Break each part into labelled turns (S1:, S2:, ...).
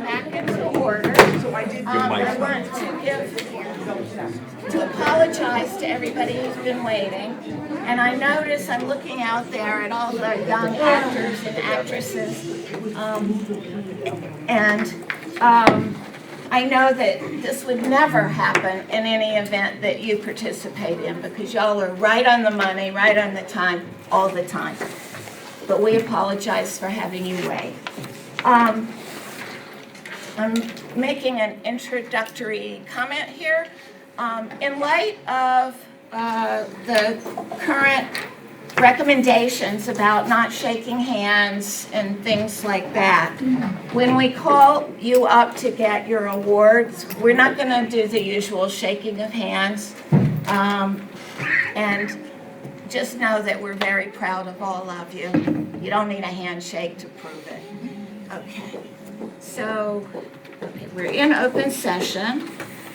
S1: back into order. I want to apologize to everybody who's been waiting. And I notice I'm looking out there at all the young actors and actresses. I know that this would never happen in any event that you participate in because y'all are right on the money, right on the time, all the time. But we apologize for having you wait. I'm making an introductory comment here. In light of the current recommendations about not shaking hands and things like that, when we call you up to get your awards, we're not going to do the usual shaking of hands. And just know that we're very proud of all of you. You don't need a handshake to prove it. Okay. So, we're in open session.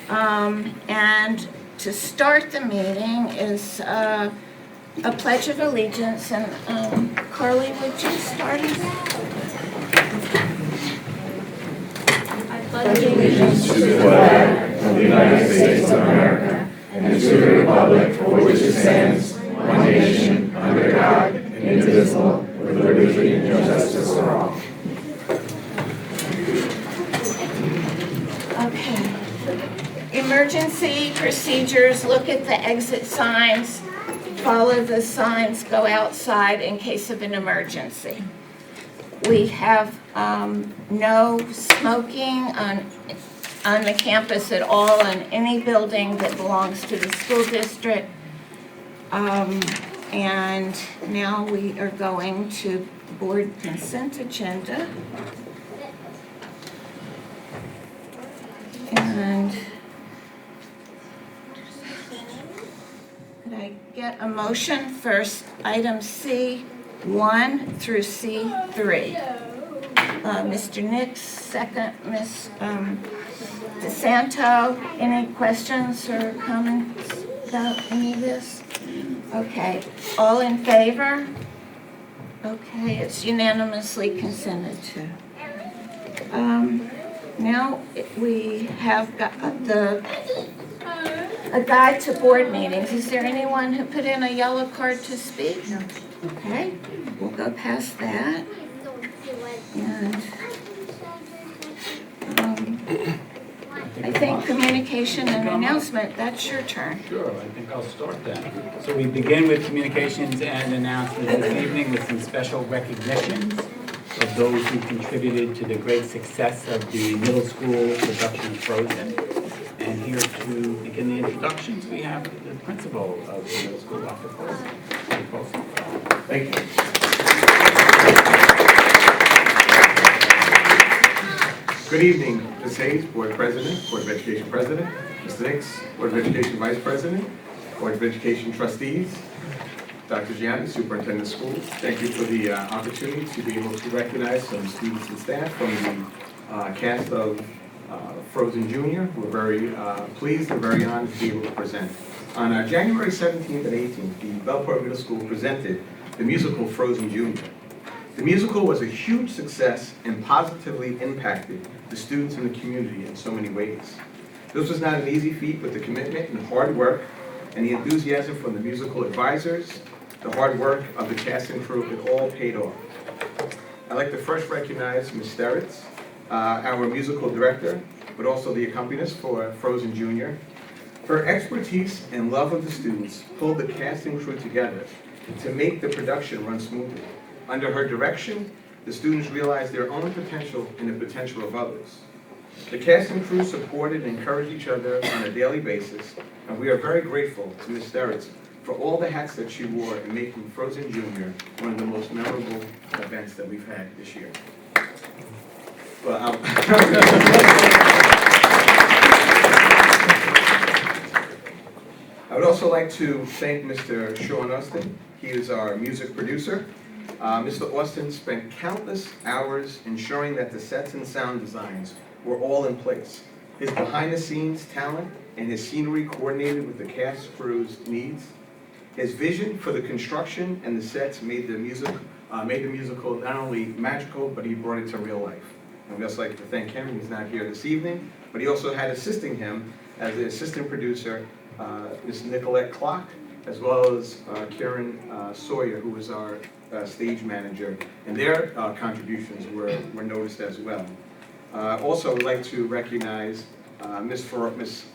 S1: And to start the meeting is a Pledge of Allegiance. And Carly, would you start us? I pledge allegiance to the flag of the United States of America and to the republic for which it stands, one nation, under God, indivisible, with liberty and justice for all. Okay. Emergency procedures, look at the exit signs, follow the signs, go outside in case of an emergency. We have no smoking on the campus at all in any building that belongs to the school district. And now we are going to board consent agenda. And could I get a motion for item C1 through C3? Mr. Nix, second. Ms. DeSanto, any questions or comments about any of this? Okay, all in favor? Okay, it's unanimously consented to. Now we have got a guide to board meetings. Is there anyone who put in a yellow card to speak? No. Okay, we'll go past that. And I think communication and announcement, that's your turn.
S2: Sure, I think I'll start then. So we begin with communications and announcements this evening with some special recognitions of those who contributed to the great success of the middle school production of Frozen. And here to begin the introductions, we have the principal of the middle school, Dr. Folsom.
S3: Thank you. Good evening, Ms. Hayes, Board President, Board of Education President, Mr. Nix, Board of Education Vice President, Board of Education Trustees, Dr. Gianni, Superintendent of Schools. Thank you for the opportunity to be able to recognize some students and staff from the cast of Frozen Junior. We're very pleased and very honored to be able to present. On January 17th and 18th, the Bellport Middle School presented the musical Frozen Junior. The musical was a huge success and positively impacted the students in the community in so many ways. This was not an easy feat, but the commitment and hard work and the enthusiasm from the musical advisors, the hard work of the cast and crew, it all paid off. I'd like to first recognize Ms. Steritz, our musical director, but also the accompanist for Frozen Junior. Her expertise and love of the students pulled the cast and crew together to make the production run smoothly. Under her direction, the students realized their own potential and the potential of others. The cast and crew supported and encouraged each other on a daily basis, and we are very grateful to Ms. Steritz for all the hats that she wore in making Frozen Junior one of the most memorable events that we've had this year. Well, I would also like to thank Mr. Sean Austin. He is our music producer. Mr. Austin spent countless hours ensuring that the sets and sound designs were all in place. His behind-the-scenes talent and his scenery coordinated with the cast crew's needs. His vision for the construction and the sets made the musical not only magical, but he brought it to real life. And we'd also like to thank him, he's not here this evening, but he also had assisting him as the assistant producer, Ms. Nicolette Clock, as well as Karen Sawyer, who was our stage manager, and their contributions were noticed as well. Also, I'd like to recognize Miss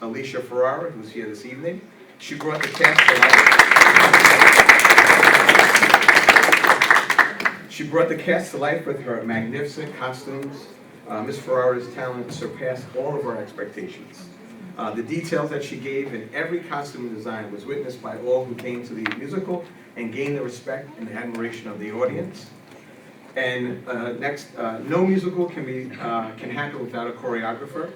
S3: Alicia Ferrara, who's here this evening. She brought the cast to life. She brought the cast to life with her magnificent costumes. Ms. Ferrara's talent surpassed all of our expectations. The details that she gave in every costume design was witnessed by all who came to the musical and gained the respect and the admiration of the audience. And next, no musical can happen without a choreographer.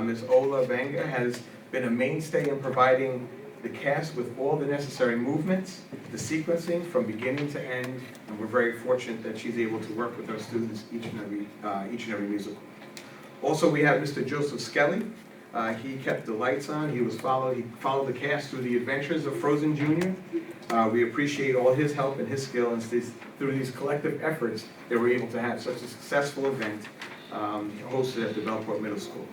S3: Ms. Ola Vanga has been a mainstay in providing the cast with all the necessary movements, the sequencing from beginning to end, and we're very fortunate that she's able to work with our students each and every musical. Also, we have Mr. Joseph Skelly. He kept the lights on. He followed the cast through the adventures of Frozen Jr. We appreciate all his help and his skill, and through these collective efforts, they were able to have such a successful event hosted at the Bellport Middle School.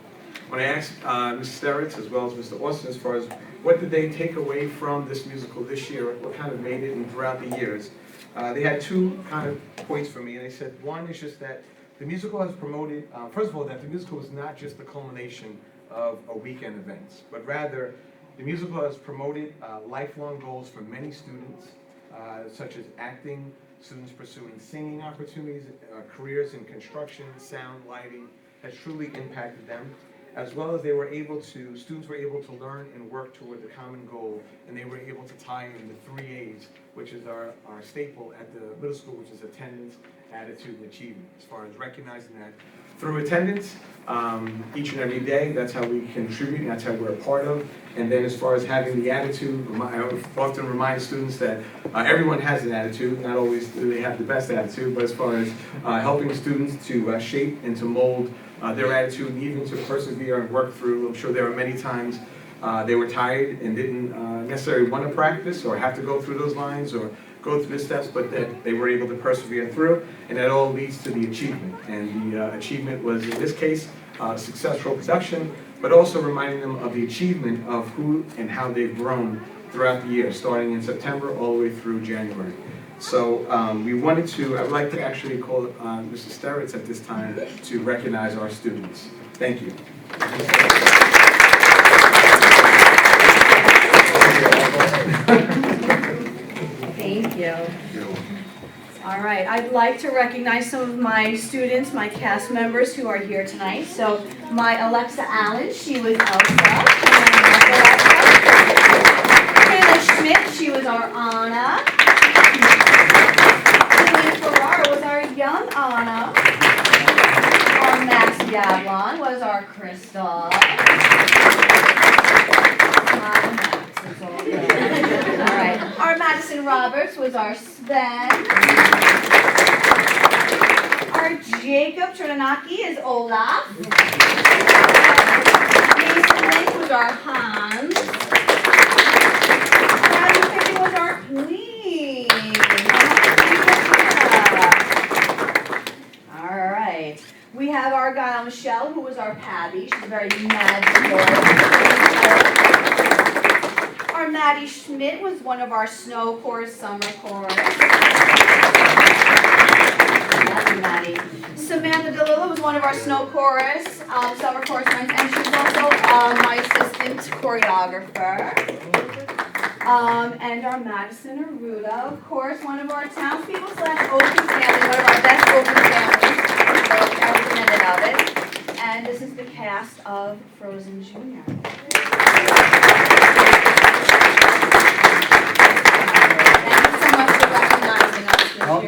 S3: When I asked Ms. Steritz as well as Mr. Austin as far as what did they take away from this musical this year, what kind of made it and throughout the years, they had two kind of points for me, and they said one is just that the musical has promoted, first of all, that the musical was not just the culmination of a weekend events, but rather the musical has promoted lifelong goals for many students, such as acting, students pursuing singing opportunities, careers in construction, sound, lighting, has truly impacted them, as well as students were able to learn and work toward the common goal, and they were able to tie in the 3 A's, which is our staple at the middle school, which is attendance, attitude, and achievement, as far as recognizing that through attendance, each and every day, that's how we contribute, and that's how we're a part of. And then as far as having the attitude, I often remind students that everyone has an attitude, not always do they have the best attitude, but as far as helping students to shape and to mold their attitude, and even to persevere and work through. I'm sure there were many times they were tired and didn't necessarily want to practice or have to go through those lines or go through the steps, but that they were able to persevere through, and that all leads to the achievement. And the achievement was, in this case, successful production, but also reminding them of the achievement of who and how they've grown throughout the year, starting in September all the way through January. So I would like to actually call Mr. Steritz at this time to recognize our students. Thank you.
S4: Thank you. All right, I'd like to recognize some of my students, my cast members who are here tonight. So my Alexa Allen, she was Elsa. Hannah Schmidt, she was our Anna. Julia Ferrara was our young Anna. Our Max Yablon was our Crystal. All right. Our Madison Roberts was our Sven. Our Jacob Trinanaki is Olaf. Mason Lynch was our Hans. Bradley Pickett was our Queen. All right. We have our gal Michelle, who was our Pabby. She's very magical. Our Maddie Schmidt was one of our snow chorus, summer chorus. Maddie. Samantha DeLilla was one of our snow chorus, summer chorus friends, and she's also my assistant choreographer. And our Madison Aruda, of course, one of our townspeople / Oakland family, one of our best Oakland families, so representative of it. And this is the cast of Frozen Jr.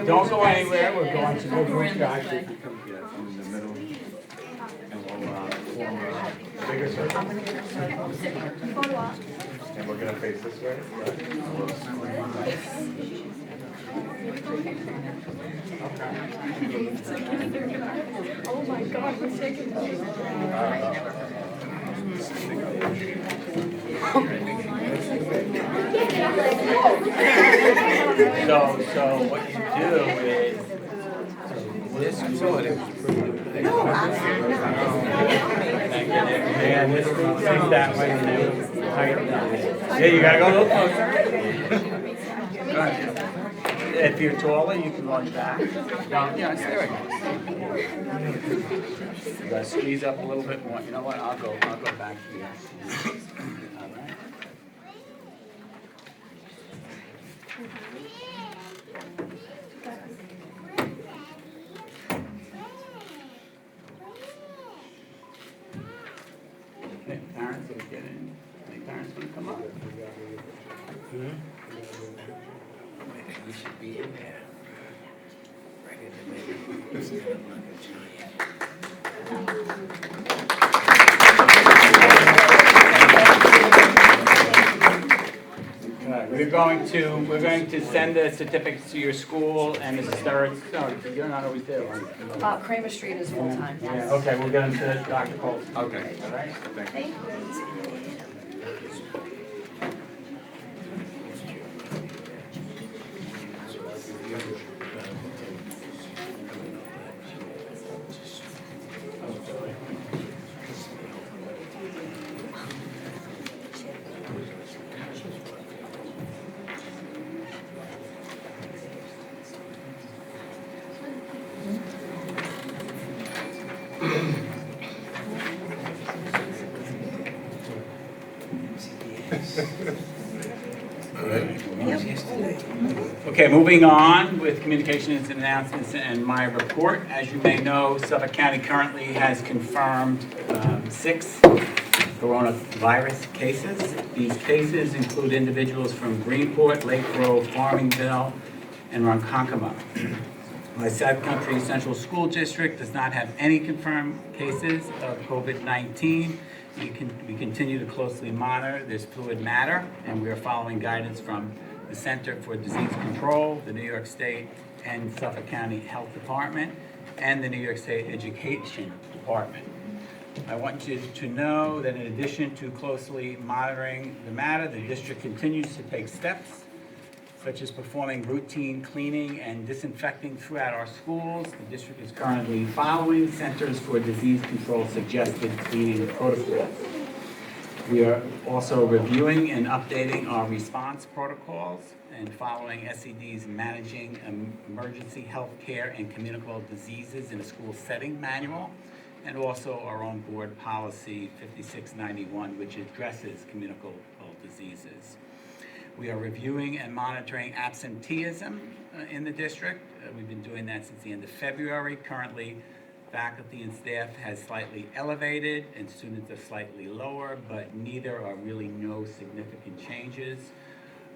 S2: Don't go anywhere, we're going to move on. Guys, if you come here in the middle, and we'll form a bigger circle. And we're going to face this way.
S5: Oh my God, we're taking
S2: So what you do is, this
S1: No, I'm
S2: Yeah, this is that way. Yeah, you gotta go a little closer. If you're taller, you can run back. Yeah, there we go. You gotta squeeze up a little bit more. You know what? I'll go back here. All right. Okay, parents, will get in. Any parents want to come up?
S6: You should be in there. Right in the middle. It's kind of like a giant.
S2: We're going to send the certificates to your school, and Mrs. Sturridge, no, you're not always there, are you?
S5: Kramer Street is full-time, yes.
S2: Yeah, okay, we'll get them to Dr. Colson.
S3: Okay.
S2: All right?
S3: Thank you.
S2: Okay, moving on with communications and announcements and my report. As you may know, Suffolk County currently has confirmed 6 coronavirus cases. These cases include individuals from Greenport, Lake Grove, Farmingville, and Ronkonkoma. My South Country Central School District does not have any confirmed cases of COVID-19. We continue to closely monitor this fluid matter, and we are following guidance from the Center for Disease Control, the New York State and Suffolk County Health Department, and the New York State Education Department. I want you to know that in addition to closely monitoring the matter, the district continues to take steps such as performing routine cleaning and disinfecting throughout our schools. The district is currently following Centers for Disease Control suggested cleaning protocols. We are also reviewing and updating our response protocols and following SED's Managing Emergency Health Care and Communicable Diseases in a School Setting manual, and also our own board policy 5691, which addresses communicable diseases. We are reviewing and monitoring absenteeism in the district. We've been doing that since the end of February. Currently, faculty and staff has slightly elevated and students are slightly lower, but neither are really no significant changes.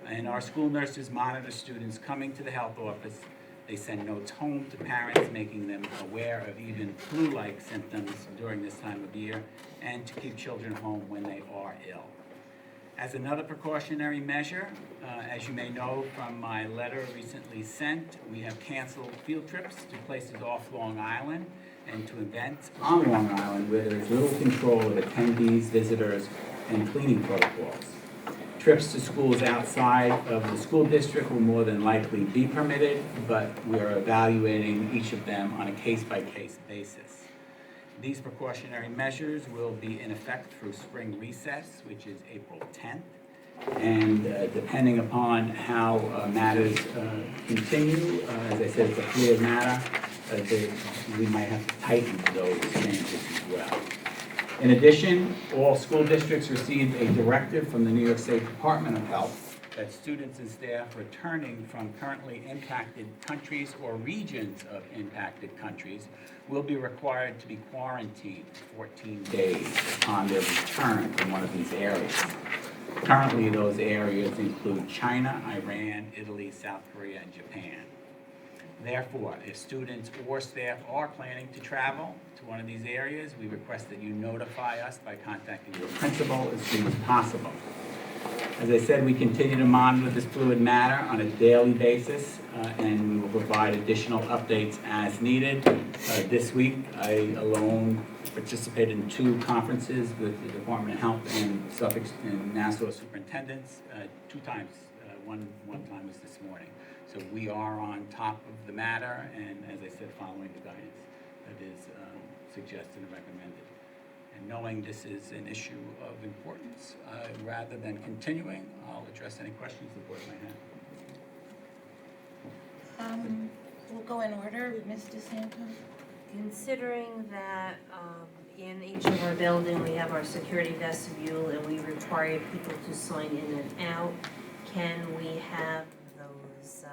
S2: And our school nurses monitor students coming to the health office. They send notes home to parents, making them aware of even flu-like symptoms during this time of year, and to keep children home when they are ill. As another precautionary measure, as you may know from my letter recently sent, we have canceled field trips to places off Long Island and to events on Long Island where there is little control of attendees, visitors, and cleaning protocols. Trips to schools outside of the school district will more than likely be permitted, but we are evaluating each of them on a case-by-case basis. These precautionary measures will be in effect through spring recess, which is April 10th. And depending upon how matters continue, as I said, it's a fluid matter, we might have to tighten those changes as well. In addition, all school districts received a directive from the New York State Department of Health that students and staff returning from currently impacted countries or regions of impacted countries will be required to be quarantined 14 days upon their return from one of these areas. Currently, those areas include China, Iran, Italy, South Korea, and Japan. Therefore, if students or staff are planning to travel to one of these areas, we request that you notify us by contacting your principal as soon as possible. As I said, we continue to monitor this fluid matter on a daily basis, and we will provide additional updates as needed. This week, I alone participated in 2 conferences with the Department of Health and Suffolk and Nassau superintendents, 2 times. One time was this morning. So we are on top of the matter, and as I said, following the guidance that is suggested and recommended. And knowing this is an issue of importance, rather than continuing, I'll address any questions the board might have.
S1: We'll go in order, Ms. DeSanto.
S5: Considering that in each of our buildings, we have our security vestibule and we require people to sign in and out, can we have those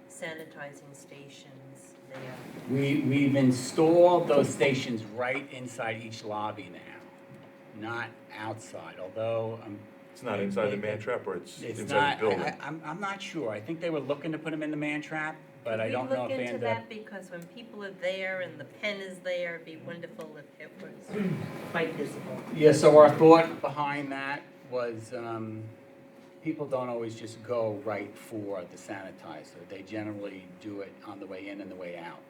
S5: sanitizing stations there?
S2: We've installed those stations right inside each lobby now, not outside, although
S7: It's not inside the man trap, or it's
S2: it's
S7: inside
S2: not,
S7: the building?
S2: I'm not sure. I think they were looking to put them in the man trap, but I don't know if they
S5: Could we look into
S2: ended up.
S5: that, because when people are there and the pen is there, it'd be wonderful if it was quite visible.
S2: Yeah, so our thought behind that was, people don't always just go right for the sanitizer. They generally do it on the way in and the way out,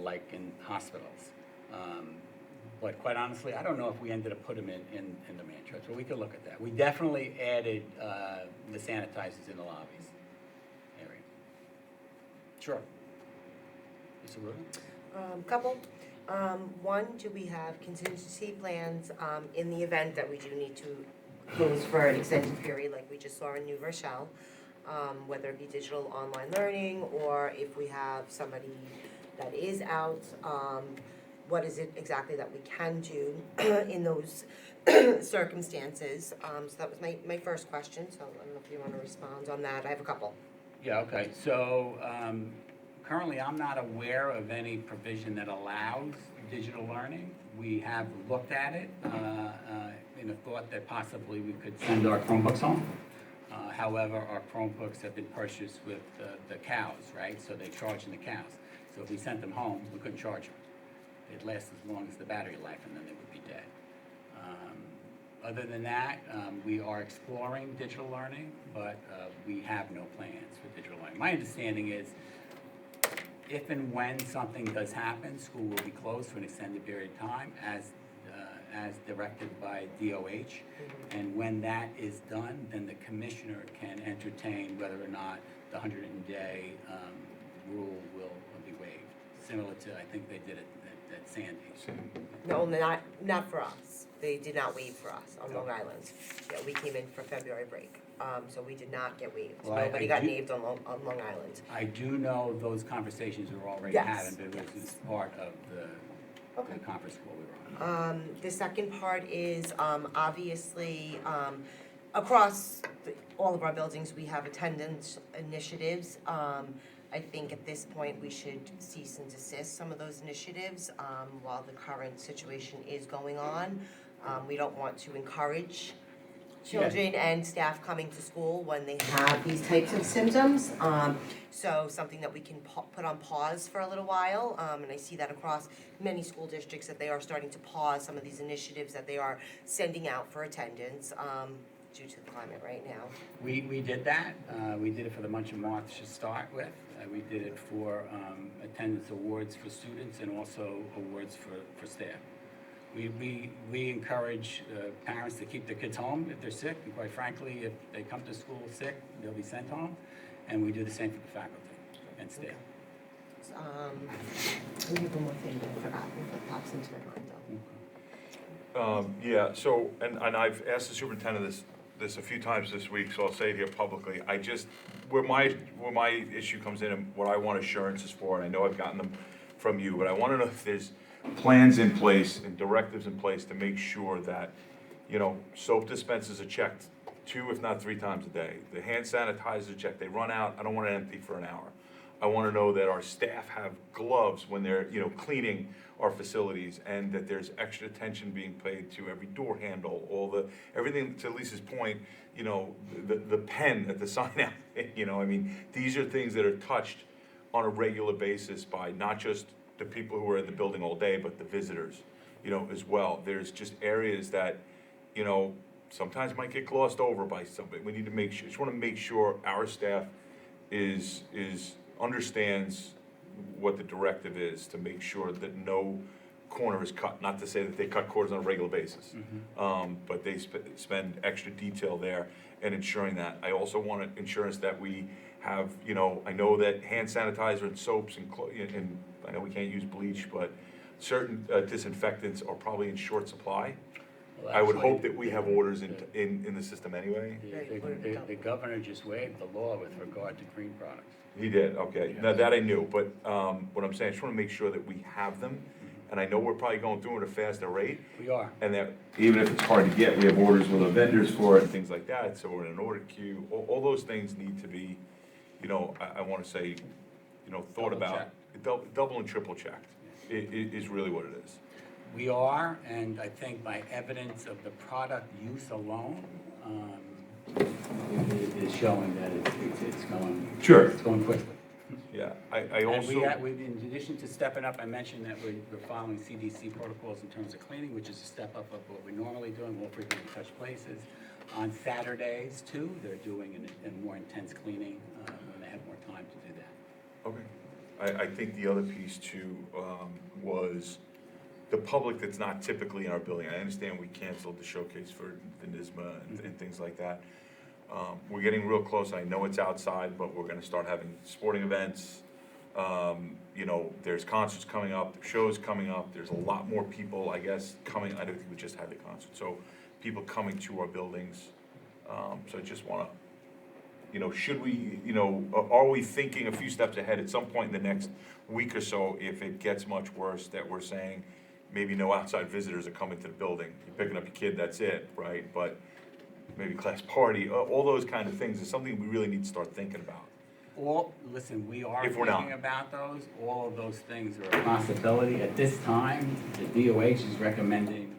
S2: like in hospitals. But quite honestly, I don't know if we ended up putting them in the man trap, so we could look at that. We definitely added the sanitizers in the lobbies area. Sure. Mr. Rubin?
S8: Couple. One, do we have contingency plans in the event that we do need to close for an extended period like we just saw in New Rochelle, whether it be digital online learning or if we have somebody that is out, what is it exactly that we can do in those circumstances? So that was my first question, so I don't know if you want to respond on that. I have a couple.
S2: Yeah, okay. So currently, I'm not aware of any provision that allows digital learning. We have looked at it in a thought that possibly we could send our Chromebooks home. However, our Chromebooks have been purchased with the cows, right? So they charge in the cows. So if we sent them home, we couldn't charge them. They'd last as long as the battery life, and then they would be dead. Other than that, we are exploring digital learning, but we have no plans for digital learning. My understanding is if and when something does happen, school will be closed for an extended period of time as directed by DOH. And when that is done, then the commissioner can entertain whether or not the 100-day rule will be waived. Similar to, I think they did it at Sandy.
S8: No, not for us. They did not waive for us on Long Island. Yeah, we came in for February break, so we did not get waived.
S2: Well,
S8: Nobody got waived on Long Island.
S2: I do know those conversations were already
S8: Yes.
S2: had, and it was part of the conference call we were on.
S8: The second part is, obviously, across all of our buildings, we have attendance initiatives. I think at this point, we should cease and desist some of those initiatives while the current situation is going on. We don't want to encourage children and staff coming to school when they have these types of symptoms. So something that we can put on pause for a little while, and I see that across many school districts that they are starting to pause some of these initiatives that they are sending out for attendance due to the climate right now.
S2: We did that. We did it for the month of March to start with. We did it for attendance awards for students and also awards for staff. We encourage parents to keep their kids home if they're sick, and quite frankly, if they come to school sick, they'll be sent home, and we do the same for the faculty and staff.
S8: We have one more thing that I forgot, that pops into my mind though.
S7: Yeah, so, and I've asked the superintendent this a few times this week, so I'll say it here publicly. Where my issue comes in and what I want assurances for, and I know I've gotten them from you, but I want to know if there's plans in place and directives in place to make sure that, soap dispensers are checked 2, if not 3 times a day. The hand sanitizer checked, they run out, I don't want it empty for an hour. I want to know that our staff have gloves when they're, cleaning our facilities, and that there's extra attention being paid to every door handle, everything, to Lisa's point, the pen at the sign out, these are things that are touched on a regular basis by not just the people who are in the building all day, but the visitors, as well. There's just areas that, sometimes might get glossed over by somebody. We need to just want to make sure our staff understands what the directive is, to make sure that no corner is cut. Not to say that they cut corners on a regular basis, but they spend extra detail there and ensuring that. I also want insurance that we have, I know that hand sanitizer and soaps and I know we can't use bleach, but certain disinfectants are probably in short supply.
S2: Well,
S7: I would
S2: actually,
S7: hope that we have orders in the system anyway.
S2: The governor just waived the law with regard to green products.
S7: He did, okay. Now, that I knew, but what I'm saying, I just want to make sure that we have them. And I know we're probably going through it at a faster rate.
S2: We are.
S7: And that even if it's hard to get, we have orders with our vendors for it and things like that. So we're in an order queue. All those things need to be, I want to say, thought
S2: Double
S7: about.
S2: checked.
S7: Double and triple checked is really what it is.
S2: We are, and I think by evidence of the product use alone, is showing that it's going.
S7: Sure.
S2: It's going quickly.
S7: Yeah, I
S2: And
S7: also.
S2: in addition to stepping up, I mentioned that we're following CDC protocols in terms of cleaning, which is a step up of what we're normally doing, more frequently touch places. On Saturdays too, they're doing a more intense cleaning when they have more time to do that.
S7: Okay. I think the other piece too was the public that's not typically in our building. I understand we canceled the showcase for the NISMA and things like that. We're getting real close. I know it's outside, but we're gonna start having sporting events. There's concerts coming up, there's shows coming up. There's a lot more people, I guess, coming. I don't think we just had the concert. So people coming to our buildings. So I just wanna, should we, are we thinking a few steps ahead at some point in the next week or so, if it gets much worse, that we're saying maybe no outside visitors are coming to the building? You're picking up your kid, that's it, right? But maybe class party, all those kind of things is something we really need to start thinking about.
S2: Listen, we are
S7: If we're
S2: thinking
S7: not.
S2: about those. All of those things are a possibility. At this time, the DOH is recommending,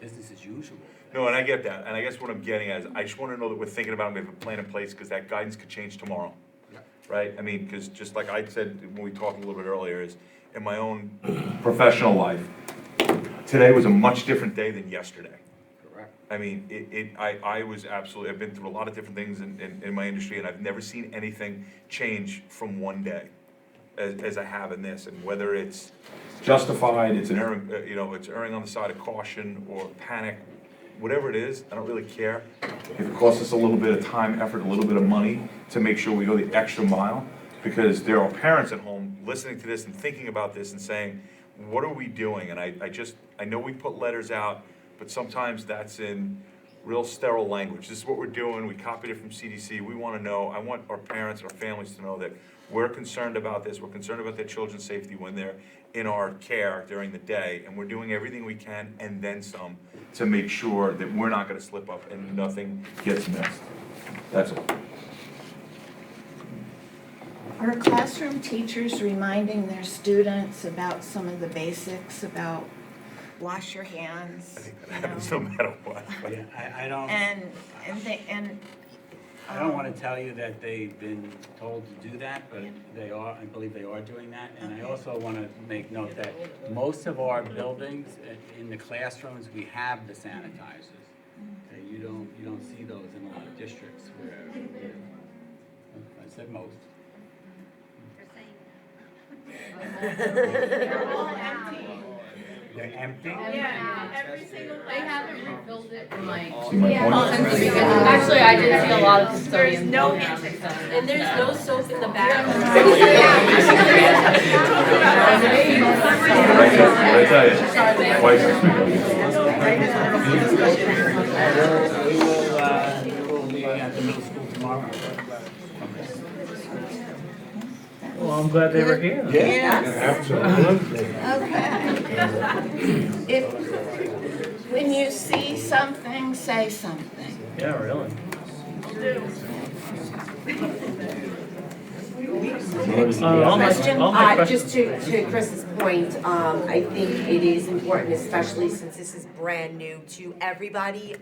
S2: business as usual.
S7: No, and I get that, and I guess what I'm getting at is, I just wanna know that we're thinking about, it, we have a plan in place, because that guidance could change tomorrow.
S2: Yeah.
S7: Right? I mean, because just like I said when we talked a little bit earlier, is in my own professional life, today was a much different day than yesterday.
S2: Correct.
S7: I mean, I was absolutely, I've been through a lot of different things in my industry, and I've never seen anything change from one day as I have in this. And whether it's justified, it's it's erring on the side of caution or panic, whatever it is, I don't really care. If it costs us a little bit of time, effort, a little bit of money to make sure we go the extra mile, because there are parents at home listening to this and thinking about this and saying, what are we doing? And I know we put letters out, but sometimes that's in real sterile language. This is what we're doing. We copied it from CDC. We want to know, I want our parents, our families to know that we're concerned about this. We're concerned about their children's safety when they're in our care during the day, and we're doing everything we can and then some to make sure that we're not going to slip up and nothing gets missed. That's all.
S1: Are classroom teachers reminding their students about some of the basics, about wash your hands?
S7: I think that happens no matter what.
S2: Yeah, I don't. I don't want to tell you that they've been told to do that, but I believe they are doing that. And I also want to make note that most of our buildings, in the classrooms, we have the sanitizers. Okay, you don't see those in a lot of districts where, I said most.
S9: They're all empty.
S2: They're empty?
S9: Yeah, every single
S10: They haven't refilled it in like.
S7: See my point?
S10: Actually, I did see a lot of custodians.
S9: There's no
S10: And there's no soap in the bathroom.
S7: I tell you, twice
S2: We will be at the middle school tomorrow.
S6: Well, I'm glad they were here.
S3: Absolutely.
S1: Okay. When you see something, say something.
S6: Yeah, really.
S8: Just to Chris's point, I think it is important, especially since this is brand new to everybody,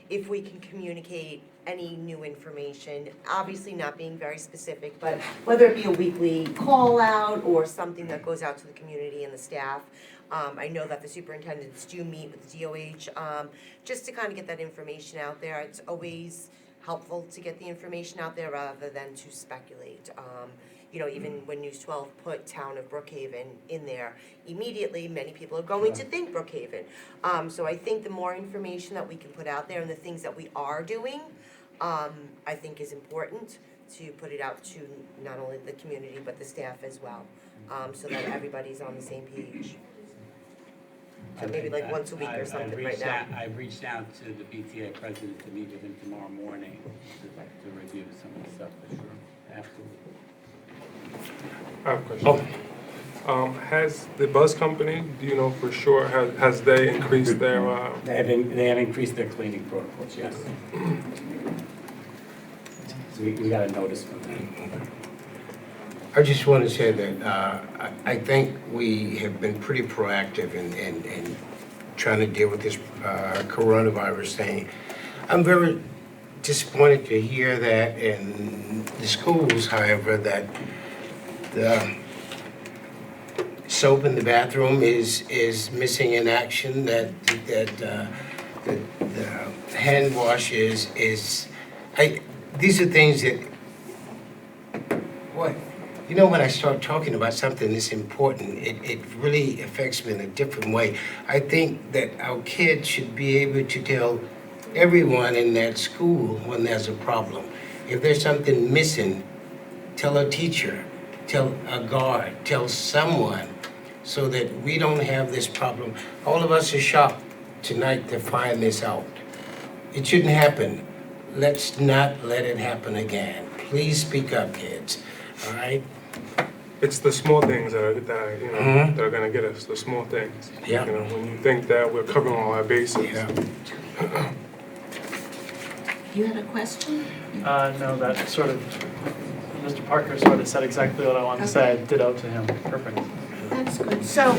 S8: if we can communicate any new information, obviously not being very specific, but whether it be a weekly call out or something that goes out to the community and the staff. I know that the superintendents do meet with the DOH, just to kind of get that information out there. It's always helpful to get the information out there rather than to speculate. Even when News 12 put Town of Brookhaven in there, immediately many people are going to think Brookhaven. So I think the more information that we can put out there and the things that we are doing, I think is important to put it out to not only the community but the staff as well, so that everybody's on the same page. So maybe like once a week or something right now.
S2: I've reached out to the PTA president to meet with him tomorrow morning to review some of the stuff for sure. Absolutely.
S11: I have a question. Has the bus company, do you know for sure, has they increased their,
S2: They have increased their cleaning protocols, yes. So we got a notice from them.
S6: I just want to say that I think we have been pretty proactive in trying to deal with this coronavirus thing. I'm very disappointed to hear that in the schools, however, that the soap in the bathroom is missing in action, that the hand wash is, these are things that, what? You know, when I start talking about something that's important, it really affects me in a different way. I think that our kids should be able to tell everyone in that school when there's a problem. If there's something missing, tell a teacher, tell a guard, tell someone, so that we don't have this problem. All of us are shocked tonight to find this out. It shouldn't happen. Let's not let it happen again. Please speak up, kids, all right?
S11: it's the small things that are that are gonna get us, the small things.
S6: Yeah.
S11: You know, when you think that we're covering all our bases.
S6: Yeah.
S1: You had a question?
S12: No, that sort of, Mr. Parker sort of said exactly what I wanted to say. I ditto to him. Perfect.
S1: That's good. So,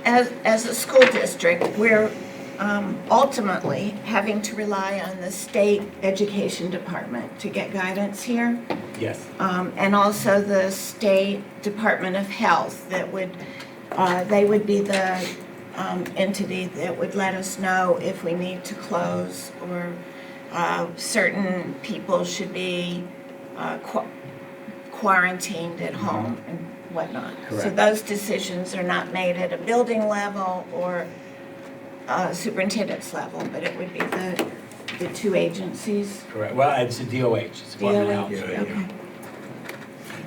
S1: as a school district, we're ultimately having to rely on the state education department to get guidance here.
S2: Yes.
S1: And also the State Department of Health that would, they would be the entity that would let us know if we need to close or certain people should be quarantined at home and whatnot. So
S2: Correct.
S1: those decisions are not made at a building level or superintendent's level, but it would be the two agencies.
S2: Correct. Well, it's the DOH, it's Department of Health.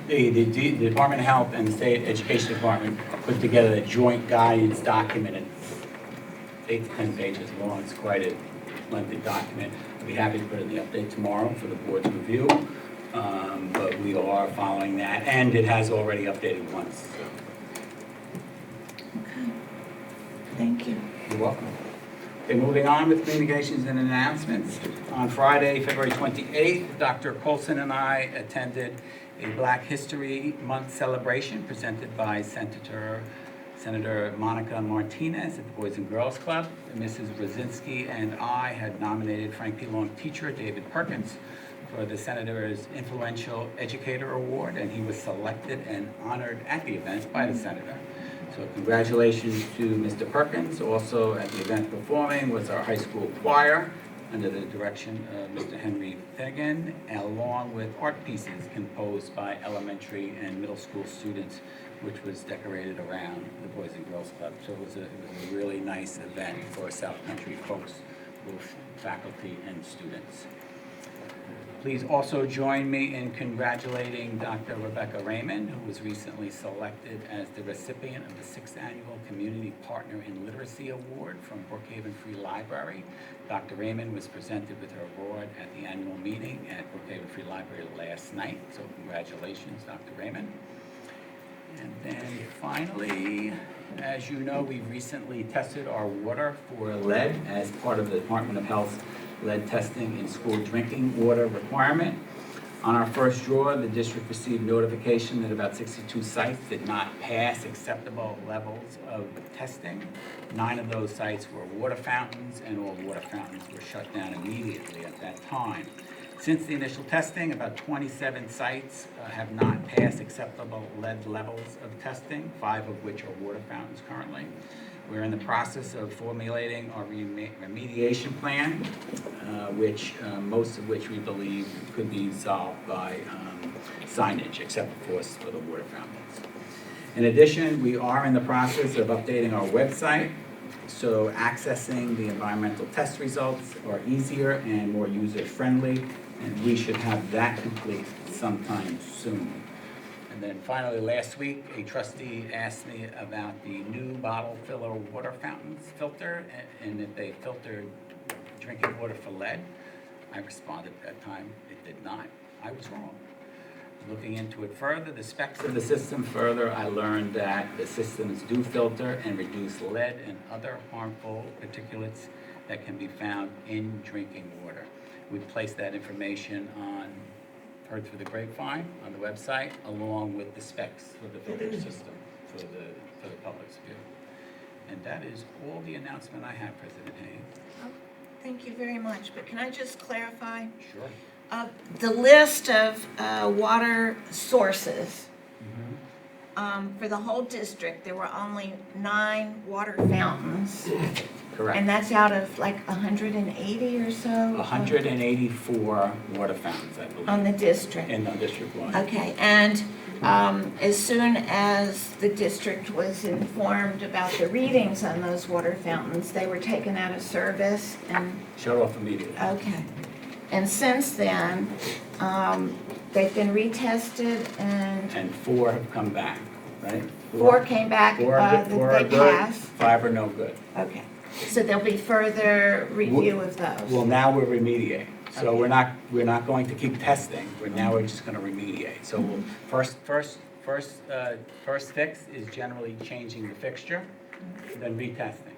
S1: Okay.
S2: The Department of Health and the State Education Department put together a joint guidance document, it's 8 to 10 pages long, it's quite a lengthy document. I'll be happy to put it in the update tomorrow for the board's review, but we are following that, and it has already updated once.
S1: Okay. Thank you.
S2: You're welcome. Okay, moving on with communications and announcements. On Friday, February 28th, Dr. Colson and I attended a Black History Month celebration presented by Senator Monica Martinez at the Boys and Girls Club. Mrs. Brzezinski and I had nominated Frank P. Long teacher David Perkins for the Senator's Influential Educator Award, and he was selected and honored at the event by the Senator. So congratulations to Mr. Perkins. Also at the event performing was our high school choir under the direction of Mr. Henry Finnegan, along with art pieces composed by elementary and middle school students, which was decorated around the Boys and Girls Club. So it was a really nice event for South Country folks, both faculty and students. Please also join me in congratulating Dr. Rebecca Raymond, who was recently selected as the recipient of the 6th Annual Community Partner in Literacy Award from Brookhaven Free Library. Dr. Raymond was presented with her award at the annual meeting at Brookhaven Free Library last night, so congratulations, Dr. Raymond. And then finally, as you know, we recently tested our water for lead as part of the Department of Health's lead testing in school drinking water requirement. On our first draw, the district received notification that about 62 sites did not pass acceptable levels of testing. 9 of those sites were water fountains, and all water fountains were shut down immediately at that time. Since the initial testing, about 27 sites have not passed acceptable lead levels of testing, 5 of which are water fountains currently. We're in the process of formulating our remediation plan, most of which we believe could be solved by signage, except of course for the water fountains. In addition, we are in the process of updating our website, so accessing the environmental test results are easier and more user-friendly, and we should have that complete sometime soon. And then finally, last week, a trustee asked me about the new bottle filler water fountains filter, and if they filtered drinking water for lead. I responded at that time, it did not. I was wrong. Looking into it further, the specs of the system further, I learned that the systems do filter and reduce lead and other harmful particulates that can be found in drinking water. We placed that information on Heard Through the Grapevine on the website, along with the specs for the filter system for the public's view. And that is all the announcement I have, President Hayes.
S1: Thank you very much, but can I just clarify?
S2: Sure.
S1: The list of water sources, for the whole district, there were only 9 water fountains.
S2: Correct.
S1: And that's out of like 180 or so?
S2: 184 water fountains, I believe.
S1: On the district?
S2: In the District 1.
S1: Okay, and as soon as the district was informed about the readings on those water fountains, they were taken out of service and,
S2: Shut off immediately.
S1: okay. And since then, they've been retested and
S2: And 4 have come back, right?
S1: 4 came back
S2: Four are
S1: that
S2: four are
S1: they
S2: good,
S1: passed.
S2: 5 are no good.
S1: Okay, so there'll be further review of those?
S2: Well, now we're remediating. So
S1: Okay.
S2: we're not going to keep testing. We're just going to remediate. So first fix is generally changing the fixture, then retesting.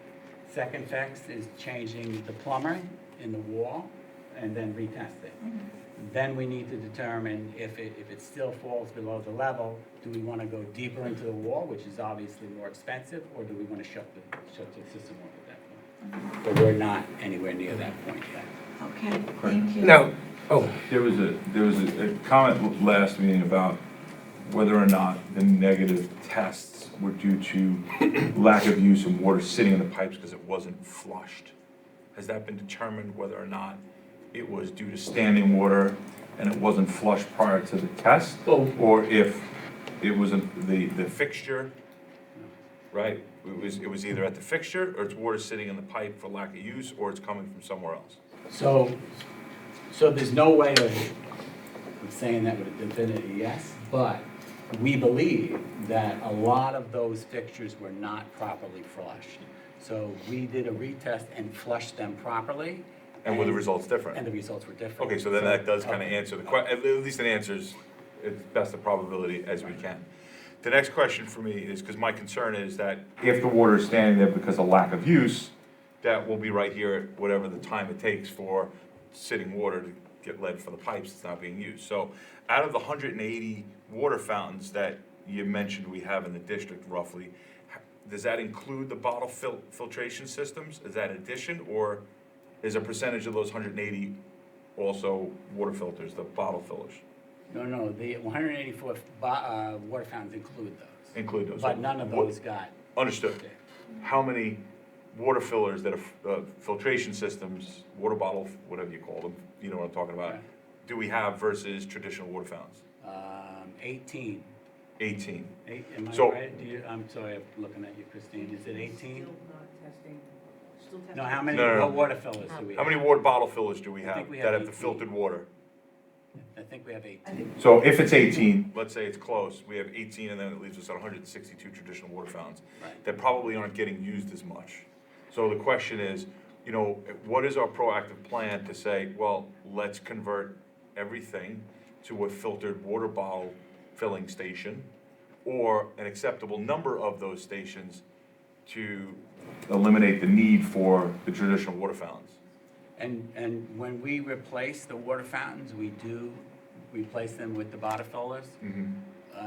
S2: Second fix is changing the plumbing in the wall, and then retesting. Then we need to determine if it still falls below the level, do we want to go deeper into the wall, which is obviously more expensive, or do we want to shut the system off at that point? But we're not anywhere near that point yet.
S1: Okay, thank you.
S6: Now,
S7: There was a comment last meeting about whether or not the negative tests were due to lack of use of water sitting in the pipes because it wasn't flushed. Has that been determined whether or not it was due to standing water and it wasn't flushed prior to the test? Or if it was the fixture, right? It was either at the fixture or it's water sitting in the pipe for lack of use, or it's coming from somewhere else?
S2: So there's no way of saying that with a definite yes, but we believe that a lot of those fixtures were not properly flushed. So we did a retest and flushed them properly.
S7: And were the results different?
S2: And the results were different.
S7: Okay, so then that does kind of answer the question, at least it answers as best the probability as we can. The next question for me is, because my concern is that if the water is standing there because of lack of use, that will be right here at whatever the time it takes for sitting water to get lead for the pipes that's not being used. So out of the 180 water fountains that you mentioned we have in the district roughly, does that include the bottle filtration systems? Is that addition, or is a percentage of those 180 also water filters, the bottle fillers?
S2: No, the 184 water fountains include those.
S7: Include those.
S2: But none of those got.
S7: Understood. How many water fillers that are filtration systems, water bottle, whatever you call them, you know what I'm talking about,
S2: Right.
S7: do we have versus traditional water fountains?
S2: 18.
S7: 18.
S2: Am I
S7: So-
S2: right? I'm sorry, I'm looking at you, Christine. Is it 18? No, how many
S7: No.
S2: water fillers do we have?
S7: How many water bottle fillers do we
S2: I
S7: have
S2: think we
S7: that
S2: have
S7: have the
S2: 18.
S7: filtered water?
S2: I think we have 18.
S7: So if it's 18, let's say it's close, we have 18, and then it leaves us at 162 traditional water fountains
S2: Right.
S7: that probably aren't getting used as much. So the question is, you know, what is our proactive plan to say, well, let's convert everything to a filtered water bottle filling station, or an acceptable number of those stations to eliminate the need for the traditional water fountains?
S2: And when we replace the water fountains, we do replace them with the bottle fillers.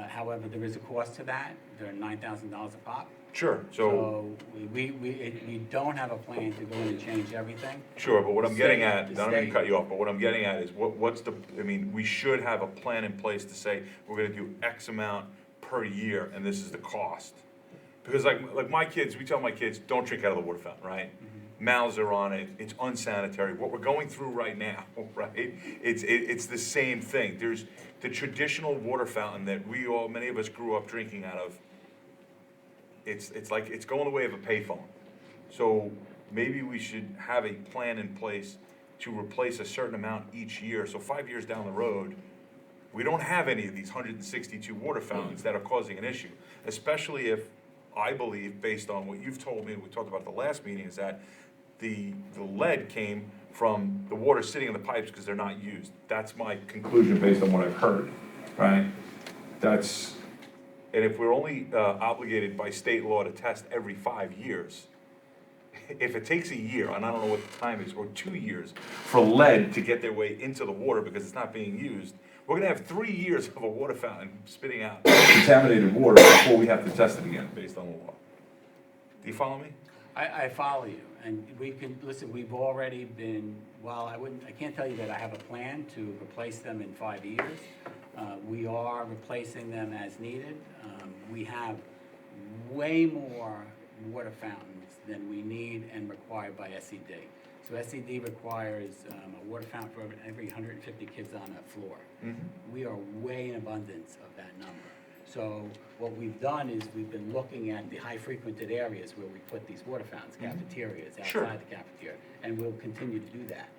S2: However, there is a cost to that. They're $9,000 a pop.
S7: Sure, so,
S2: We don't have a plan to go in and change everything.
S7: sure, but what I'm getting
S2: State-
S7: at, I don't mean to cut you off, but what I'm getting at is, what's the, I mean, we should have a plan in place to say, we're gonna do X amount per year, and this is the cost. Because like my kids, we tell my kids, don't drink out of the water fountain, right? Mouths are on it, it's unsanitary. What we're going through right now, right? It's the same thing. There's the traditional water fountain that many of us grew up drinking out of. It's like, it's going the way of a payphone. So maybe we should have a plan in place to replace a certain amount each year. So 5 years down the road, We don't have any of these 162 water fountains that are causing an issue, especially if, I believe, based on what you've told me, and we talked about at the last meeting, is that the lead came from the water sitting in the pipes because they're not used. That's my conclusion based on what I've heard, right? And if we're only obligated by state law to test every 5 years, if it takes a year, and I don't know what the time is, or 2 years, for lead to get their way into the water because it's not being used, we're gonna have 3 years of a water fountain spitting out contaminated water before we have to test it again, based on the law. Do you follow me?
S2: I follow you, and we can, listen, we've already been, well, I can't tell you that I have a plan to replace them in 5 years. We are replacing them as needed. We have way more water fountains than we need and required by SED. So SED requires a water fountain for every 150 kids on a floor. We are way in abundance of that number. So what we've done is we've been looking at the high frequented areas where we put these water fountains, cafeterias, outside the cafeteria, and we'll continue to do that.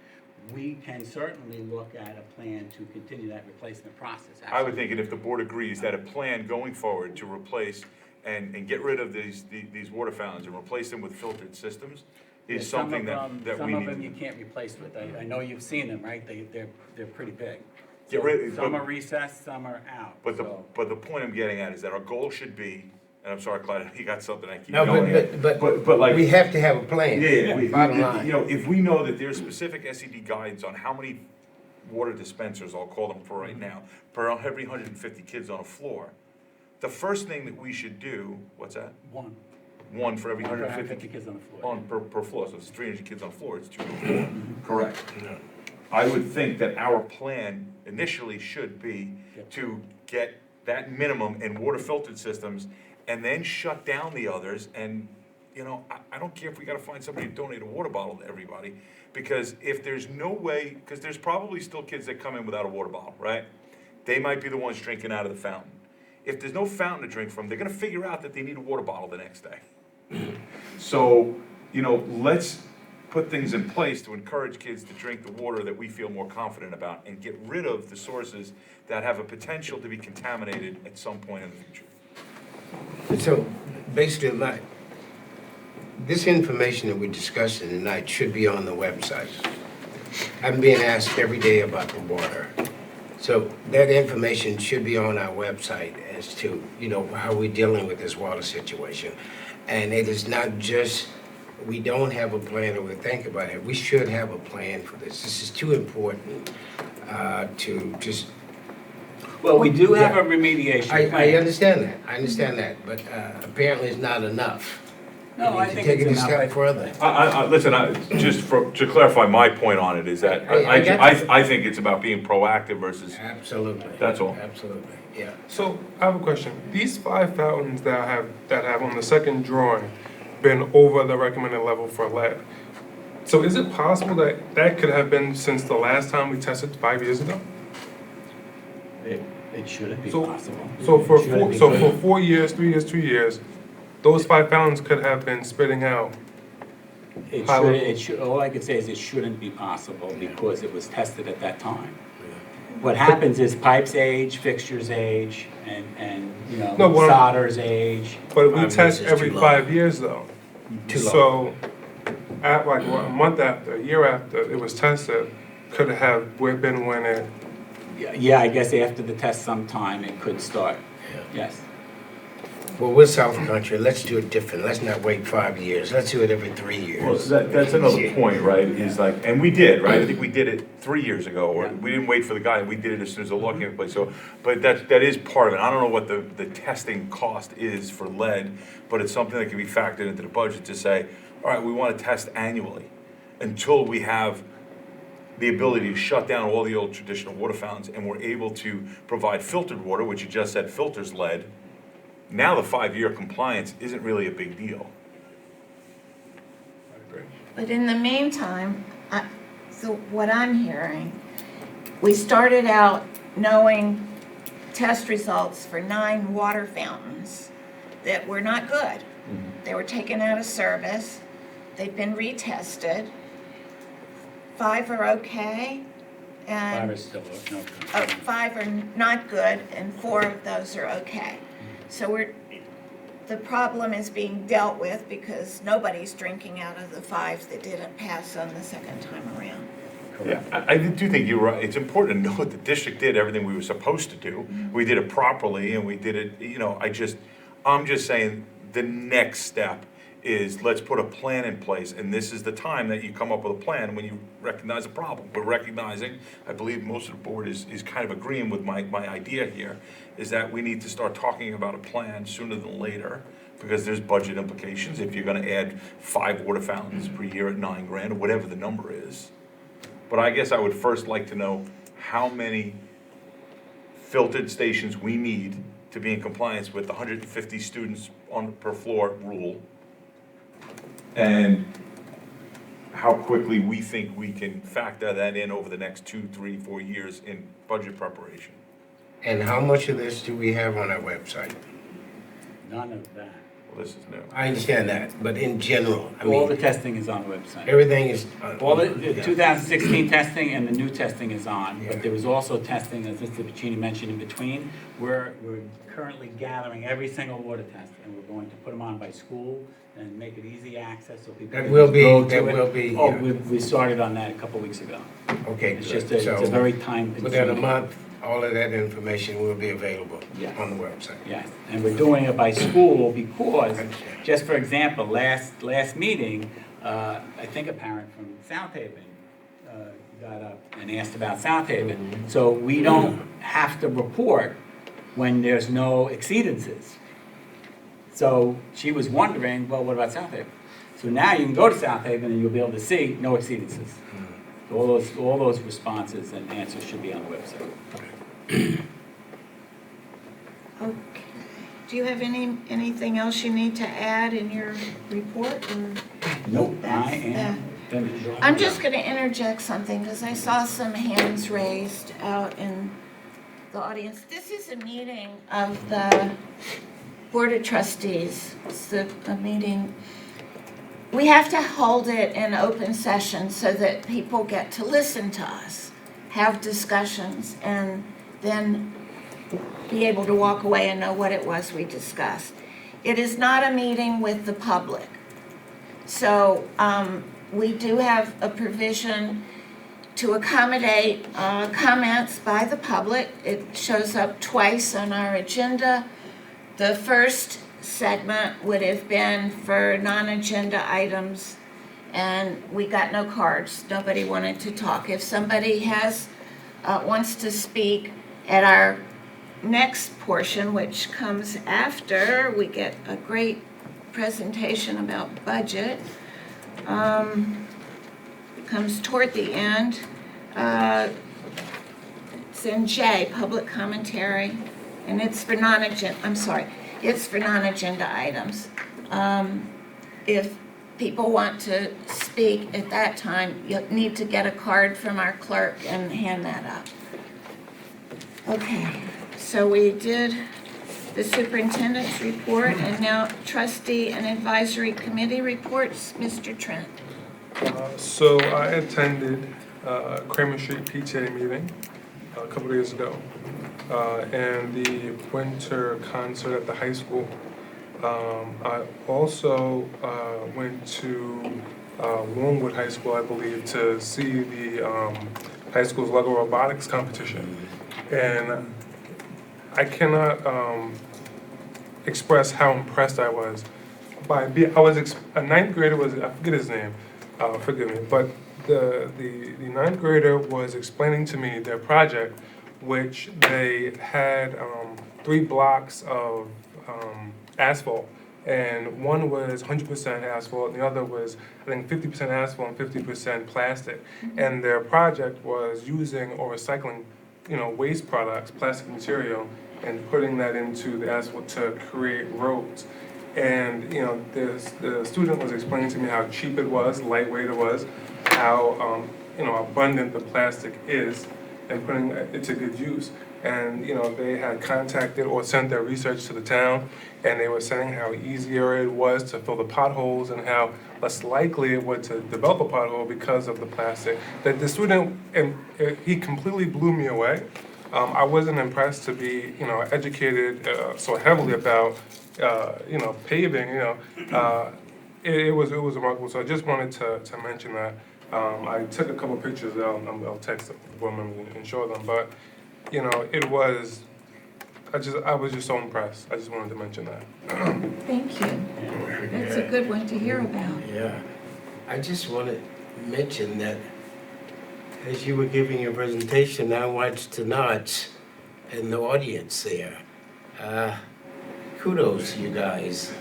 S2: We can certainly look at a plan to continue that replacement process.
S7: I would think, and if the board agrees, that a plan going forward to replace and get rid of these water fountains and replace them with filtered systems is something that we need.
S2: Some of them you can't replace with. I know you've seen them, right? They're pretty big.
S7: Get rid-
S2: Some
S7: but-
S2: are recessed, some are out.
S7: But
S2: so.
S7: the point I'm getting at is that our goal should be, and I'm sorry, Clyde, you got something I keep
S6: No,
S7: going here.
S6: but
S7: like,
S6: we have to have a plan. Bottom line.
S7: You know, if we know that there's specific SED guides on how many water dispensers, I'll call them for right now, per every 150 kids on a floor, the first thing that we should do, what's that? One for every 150
S2: kids on the floor.
S7: per floor, so it's 300 kids on the floor, it's 2 per floor. Correct. I would think that our plan initially should be to get that minimum in water filtered systems and then shut down the others. And, you know, I don't care if we gotta find somebody to donate a water bottle to everybody, because if there's no way, because there's probably still kids that come in without a water bottle, right? They might be the ones drinking out of the fountain. If there's no fountain to drink from, they're gonna figure out that they need a water bottle the next day. So, you know, let's put things in place to encourage kids to drink the water that we feel more confident about and get rid of the sources that have a potential to be contaminated at some point in the future.
S6: So basically, this information that we're discussing tonight should be on the website. I'm being asked every day about the water. So that information should be on our website as to, you know, how we're dealing with this water situation. And it is not just, we don't have a plan or we think about it. We should have a plan for this. This is too important to just.
S2: Well, we do have a remediation plan.
S6: I understand that, but apparently it's not enough.
S2: No,
S6: We
S2: I
S6: need to
S2: think
S6: take
S2: it's
S6: it a
S2: enough.
S6: step further.
S7: Listen, to clarify my point on it is that I think it's about being proactive versus.
S6: Absolutely.
S7: That's all.
S6: Absolutely, yeah.
S11: So I have a question. These 5 fountains that have on the second drawing been over the recommended level for lead. So is it possible that could have been since the last time we tested 5 years ago?
S2: It shouldn't be
S11: So-
S2: possible.
S11: So for
S2: It shouldn't be.
S11: 4 years, 3 years, 2 years, those 5 fountains could have been spitting out.
S2: It should, all I could say is it shouldn't be possible because it was tested at that time. What happens is pipes age, fixtures age, and you know,
S11: No, what I'm-
S2: solders age.
S11: But we
S6: 5
S11: test
S6: years is
S11: every
S6: too long.
S11: 5 years though.
S6: Too long.
S11: So, at like what, a month after, a year after it was tested, could have been when it.
S2: Yeah, I guess after the test sometime it could start, yes.
S6: Well, we're South Country, let's do it different. Let's not wait 5 years. Let's do it every 3
S7: Well,
S6: years.
S7: that's another point, right, is like, and we did, right, I think we did it 3 years ago, or
S2: Yeah.
S7: we didn't wait for the guy, we did it as soon as the law came into place, so, but that is part of it. I don't know what the testing cost is for lead, but it's something that can be factored into the budget to say, all right, we want to test annually until we have the ability to shut down all the old traditional water fountains, and we're able to provide filtered water, which you just said filters lead. Now the 5-year compliance isn't really a big deal.
S1: But in the meantime, so what I'm hearing, we started out knowing test results for 9 water fountains that were not good. They were taken out of service. They've been retested. 5 are okay,
S2: 5
S1: and
S2: are still, no.
S1: 5 are not good, and 4 of those are okay. So the problem is being dealt with because nobody's drinking out of the 5 that didn't pass on the second time around.
S7: Yeah, I do think you're right. It's important to note the district did everything we were supposed to do. We did it properly and we did it, I'm just saying, the next step is let's put a plan in place, and this is the time that you come up with a plan when you recognize a problem. We're recognizing, I believe most of the board is kind of agreeing with my idea here, is that we need to start talking about a plan sooner than later, because there's budget implications if you're gonna add 5 water fountains per year at $9,000, or whatever the number is. But I guess I would first like to know how many filtered stations we need to be in compliance with the 150 students per floor rule, and how quickly we think we can factor that in over the next 2, 3, 4 years in budget preparation.
S6: And how much of this do we have on our website?
S2: None of that.
S7: Well, this is new.
S6: I understand that, but in general, I
S2: All the
S6: mean,
S2: testing is on the website.
S6: everything is.
S2: All the
S6: yeah.
S2: 2016 testing and the new testing is on, but there was also testing, as Mr. Pacini mentioned, in between. We're currently gathering every single water test, and we're going to put them on by school and make it easy access so people
S6: That
S2: can
S6: will
S2: just
S6: be-
S2: go to
S6: that
S2: it.
S6: will be,
S2: Oh,
S6: yeah.
S2: we started on that a couple weeks ago.
S6: Okay,
S2: It's
S6: good.
S2: just it's a
S6: So,
S2: very time
S6: within a
S2: consuming.
S6: month, all of that information will be available
S2: Yeah.
S6: on the website.
S2: Yes, and we're doing it by school because,
S6: Okay.
S2: just for example, last meeting, I think a parent from South Haven got up and asked about South Haven. So we don't have to report when there's no exceedances. So she was wondering, well, what about South Haven? So now you can go to South Haven and you'll be able to see no exceedances. All those responses and answers should be on the website.
S1: Okay. Do you have anything else you need to add in your report, or?
S2: Nope, I
S1: That's-
S2: am finished.
S1: I'm just going to interject something because I saw some hands raised out in the audience. This is a meeting of the Board of Trustees. It's a meeting. We have to hold it in open session so that people get to listen to us, have discussions, and then be able to walk away and know what it was we discussed. It is not a meeting with the public. So we do have a provision to accommodate comments by the public. It shows up twice on our agenda. The first segment would have been for non-agenda items, and we got no cards. Nobody wanted to talk. If somebody wants to speak at our next portion, which comes after we get a great presentation about budget, comes toward the end. It's in J, public commentary, and it's for non-agenda items. If people want to speak at that time, you'll need to get a card from our clerk and hand that up. Okay, so we did the superintendent's report, and now trustee and advisory committee reports. Mr. Trent.
S11: So I attended Kramer Street PTA meeting a couple days ago, and the winter concert at the high school. I also went to Wormwood High School, I believe, to see the high school's Lego robotics competition. And I cannot express how impressed I was by a ninth grader I forget his name, forgive me, but the ninth grader was explaining to me their project, which they had 3 blocks of asphalt, and one was 100% asphalt, and the other was, I think, 50% asphalt and 50% plastic. And their project was using or recycling, waste products, plastic material, and putting that into the asphalt to create roads. And, the student was explaining to me how cheap it was, lightweight it was, how, abundant the plastic is, and putting it to good use. And, they had contacted or sent their research to the town, and they were saying how easier it was to fill the potholes and how less likely it was to develop a pothole because of the plastic. That the student, he completely blew me away. I wasn't impressed to be, educated so heavily about, paving, it was remarkable. So I just wanted to mention that. I took a couple pictures, I'll text the board members and show them, but, it was, I was just so impressed. I just wanted to mention that.
S1: Thank you. That's a good one to hear about.
S6: Yeah, I just want to mention that as you were giving your presentation, I watched the nods in the audience there. Kudos to you guys,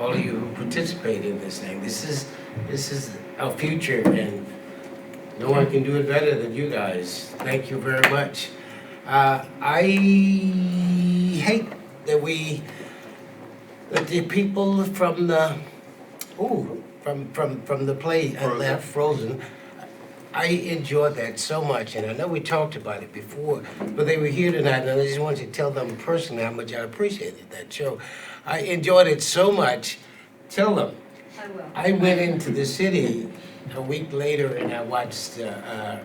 S6: all of you who participate in this thing. This is our future, and no one can do it better than you guys. Thank you very much. I hate that the people from the from the play left Frozen. I enjoyed that so much, and I know we talked about it before, but they were here tonight, and I just wanted to tell them personally how much I appreciated that show. I enjoyed it so much. Tell them.
S5: I will.
S6: I went into the city a week later, and I watched a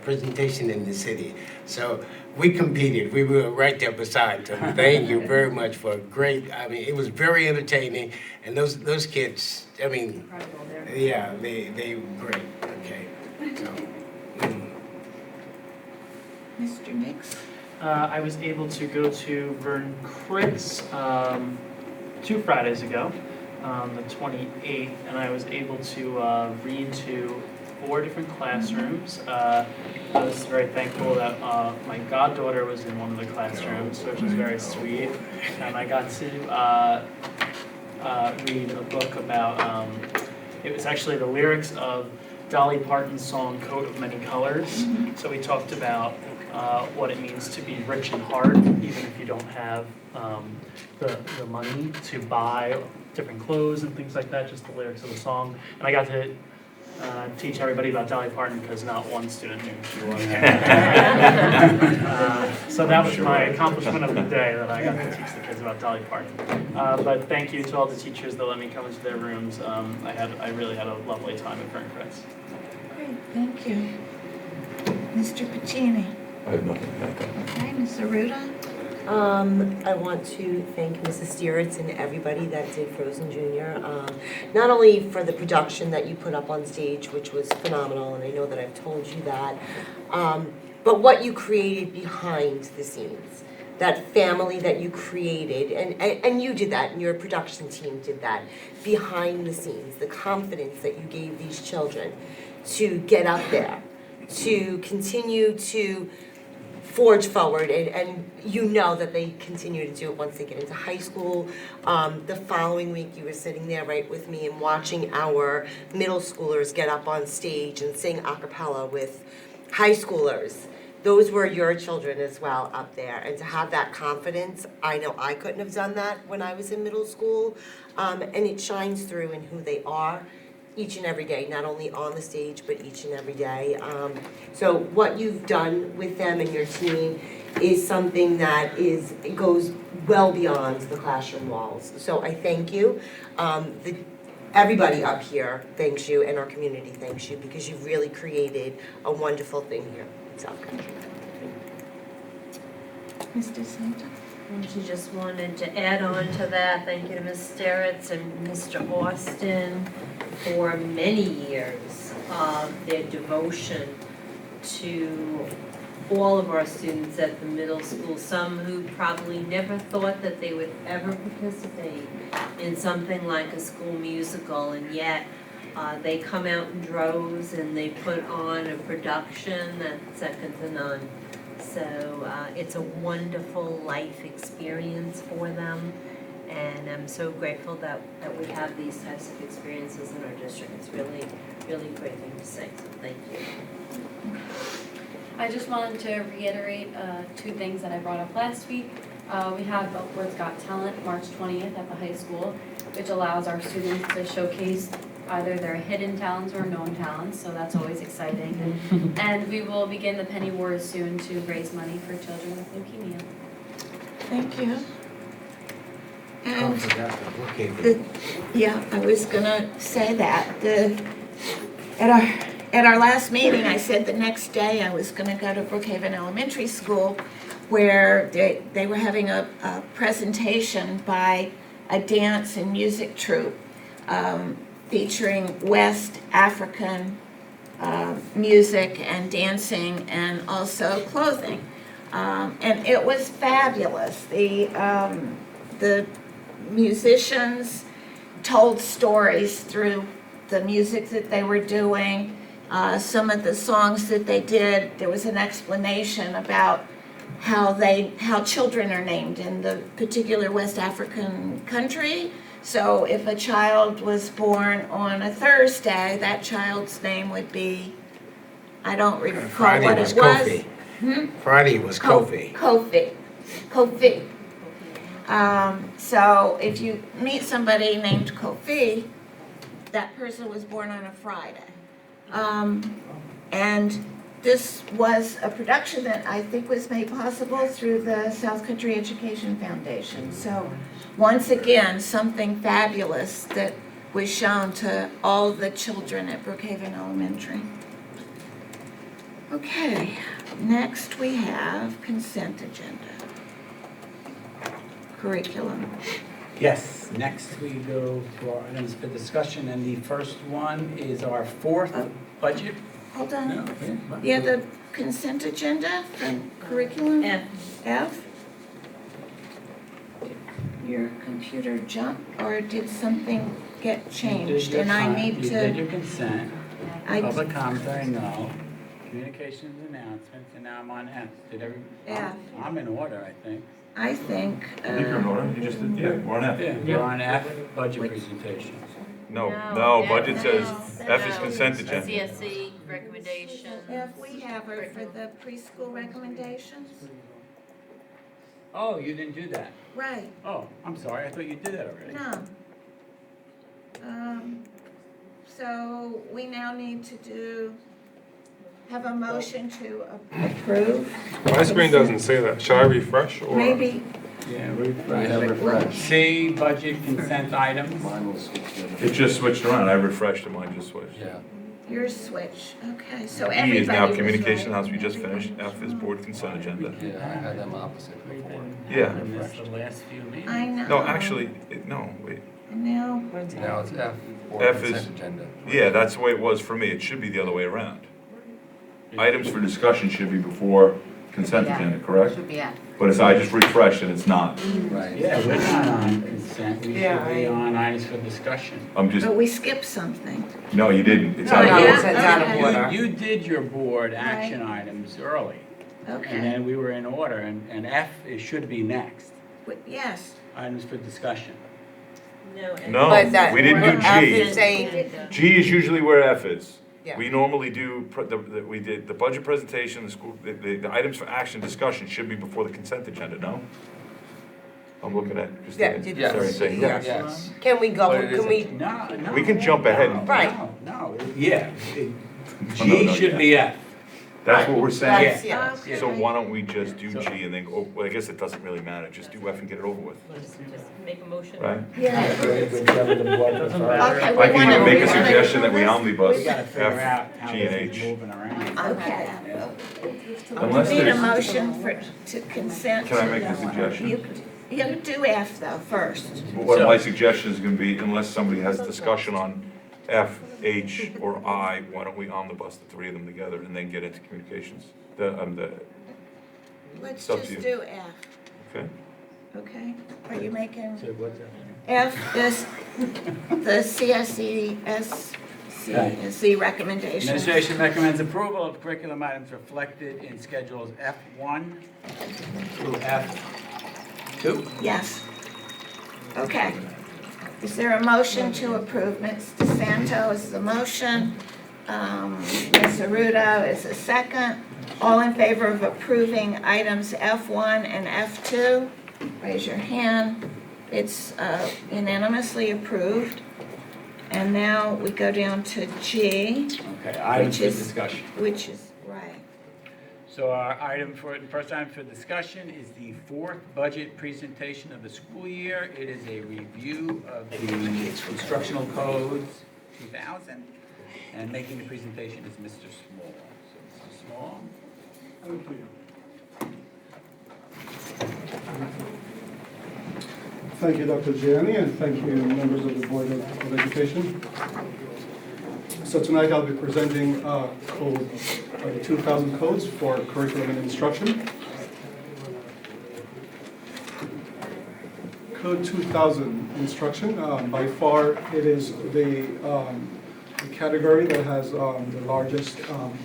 S6: presentation in the city. So we competed. We were right there beside them. Thank you very much for a great. I mean, it was very entertaining, and those kids. I mean,
S5: Incredible there.
S6: yeah, they were great. Okay, so.
S1: Mr. Nix?
S12: I was able to go to Vern Critz 2 Fridays ago, the 28th, and I was able to read to 4 different classrooms. I was very thankful that my goddaughter was in one of the classrooms, which was very sweet, and I got to read a book about, it was actually the lyrics of Dolly Parton's song Coat of Many Colors. So we talked about what it means to be rich in heart, even if you don't have the money to buy different clothes and things like that, just the lyrics of the song. And I got to teach everybody about Dolly Parton because not one student knew who she was. So that was my accomplishment of the day, that I got to teach the kids about Dolly Parton. But thank you to all the teachers that let me come into their rooms. I really had a lovely time at Vern Critz.
S1: Great, thank you. Mr. Pacini?
S7: I have nothing, thank you.
S1: Okay, Ms. Aruda?
S8: I want to thank Mrs. Stieritz and everybody that did Frozen Junior. Not only for the production that you put up on stage, which was phenomenal, and I know that I've told you that, but what you created behind the scenes. That family that you created, and you did that, and your production team did that, behind the scenes, the confidence that you gave these children to get up there, to continue to forge forward, and you know that they continue to do it once they get into high school. The following week, you were sitting there right with me and watching our middle schoolers get up on stage and sing a cappella with high schoolers. Those were your children as well up there, and to have that confidence, I know I couldn't have done that when I was in middle school, and it shines through in who they are each and every day, not only on the stage, but each and every day. So what you've done with them and your team is something that it goes well beyond the classroom walls. So I thank you. Everybody up here thanks you, and our community thanks you, because you've really created a wonderful thing here in South Country.
S1: Mr. Santa?
S5: And she just wanted to add on to that, thank you to Ms. Steritz and Mr. Austin for many years of their devotion to all of our students at the middle school, some who probably never thought that they would ever participate in something like a school musical, and yet they come out in droves and they put on a production that's second to none. So it's a wonderful life experience for them, and I'm so grateful that we have these types of experiences in our district. It's really, really a great thing to say, so thank you.
S10: I just wanted to reiterate 2 things that I brought up last week. We have Billboard's Got Talent March 20th at the high school, which allows our students to showcase either their hidden talents or known talents, so that's always exciting. And we will begin the Penny Wars soon to raise money for children with leukemia.
S1: Thank you.
S6: Oh, I
S1: And
S6: forgot the bookkeeping.
S1: yeah, I was gonna say that. At our last meeting, I said the next day I was gonna go to Brookhaven Elementary School where they were having a presentation by a dance and music troupe featuring West African music and dancing and also clothing. And it was fabulous. The musicians told stories through the music that they were doing. Some of the songs that they did, there was an explanation about how children are named in the particular West African country. So if a child was born on a Thursday, that child's name would be, I don't recall
S6: Friday
S1: what
S6: was
S1: it was.
S6: Kofi. Friday was Kofi.
S1: Kofi. So if you meet somebody named Kofi, that person was born on a Friday. And this was a production that I think was made possible through the South Country Education Foundation. So once again, something fabulous that was shown to all the children at Brookhaven Elementary. Okay, next we have consent agenda. Curriculum.
S2: Yes, next we go to our items for discussion, and the first one is our fourth budget.
S1: Hold on.
S2: No, okay.
S1: Yeah, the consent agenda from curriculum? F. Your computer jumped, or did something get
S2: You did
S1: changed?
S2: your
S1: And I
S2: con-
S1: need
S2: You did
S1: to,
S2: your consent,
S1: I,
S2: public commentary, no, communications announcements, and now I'm on F. Did every?
S1: Yeah.
S2: I'm in order, I think.
S1: I think,
S7: I think you're in order, you just did, yeah, we're on F.
S2: Yeah, we're on F, budget presentations.
S7: No, budget says F is consent agenda.
S5: CSE recommendations.
S1: F we have are for the preschool recommendations?
S2: Oh, you didn't do that?
S1: Right,
S2: Oh, I'm sorry, I thought you did that already.
S1: no. So we now need to have a motion to approve.
S11: My screen doesn't say that. Should I refresh or?
S1: Maybe,
S2: Yeah, refresh. C, budget consent items.
S7: It just switched around, I refreshed and mine just switched.
S13: Yeah.
S1: your switch, okay, so
S7: E
S1: everybody
S7: is now
S1: was
S7: communication
S1: right.
S7: house, we just finished, F is board consent agenda.
S13: Yeah, I had them opposite
S2: We
S13: before.
S2: didn't
S7: Yeah.
S2: have this the last few meetings.
S1: I know.
S7: No, actually, no, wait,
S1: And now,
S13: Now it's F, board
S7: F is-
S13: consent agenda.
S7: yeah, that's the way it was for me, it should be the other way around. Items for discussion should be before consent agenda, correct?
S5: Should be F.
S7: But it's, I just refreshed and it's not,
S13: Right.
S2: Yeah, we're not on consent, we should
S8: Yeah,
S2: be on items for discussion.
S7: I'm just,
S1: but we skipped something.
S7: no, you didn't, it's
S8: No,
S7: out of
S8: yeah.
S7: order.
S8: It's out of
S1: Okay.
S8: order.
S2: You did your board action items early, and
S1: Okay,
S2: then we were in order, and F, it should be next,
S1: yes.
S2: items for discussion.
S7: No,
S8: But that,
S7: we didn't do
S8: F
S7: G.
S8: is saying,
S7: G is usually where F is.
S8: Yeah.
S7: We normally do, we did the budget presentation, the school, the items for action discussion should be before the consent agenda, no? I'm looking at
S8: Yeah,
S7: Christine,
S13: yes.
S7: sorry, saying yes.
S13: Yes.
S8: can we go,
S13: But it
S8: can we,
S13: isn't.
S2: No.
S7: We can jump ahead.
S2: No,
S8: Right.
S2: No, yeah,
S7: No,
S2: G
S7: no,
S2: should
S7: yeah.
S2: be F.
S7: That's what we're saying.
S8: that's, yeah.
S1: Okay.
S7: So why don't we just do G and then, go? Well, I guess it doesn't really matter, just do F and get it over with,
S5: Just make a motion.
S7: right?
S1: Yeah.
S2: Whichever the board prefers.
S1: Okay,
S7: I
S1: we
S7: can
S1: wanna-
S7: even make
S1: we
S7: a
S1: wanna
S7: suggestion that we
S1: do this?
S7: omnibus
S2: We gotta figure out
S7: F,
S2: how
S7: G, and
S2: this is
S7: H.
S2: moving around.
S1: Okay.
S7: Unless
S1: We need a
S7: there's,
S1: motion to consent.
S7: can I make a suggestion?
S1: You can do F though first.
S7: What my suggestion is gonna be, unless somebody has discussion on F, H, or I, why don't we omnibus the three of them together and then get into communications?
S1: Let's
S7: It's up to
S1: just
S7: you.
S1: do F,
S7: Okay?
S1: okay? Are you making,
S2: So what's that?
S1: F is the CSE recommendation.
S2: Administration recommends approval of curriculum items reflected in schedules F1 through F2.
S1: Yes. Okay. Is there a motion to approve? Ms. DeSanto is the motion. Ms. Arudo is the second. All in favor of approving items F1 and F2? Raise your hand. It's unanimously approved. And now we go down to G,
S2: Okay, items
S1: Which
S2: for
S1: is-
S2: discussion.
S1: which is, right.
S2: So our the first item for discussion is the fourth budget presentation of the school year. It is a review of the instructional codes 2000. And making the presentation is Mr. Small. So Mr. Small.
S14: Thank you. Thank you, Dr. Gianni, and thank you, members of the Board of Education. So tonight I'll be presenting code, the 2000 codes for curriculum and instruction. Code 2000 instruction, by far it is the category that has the largest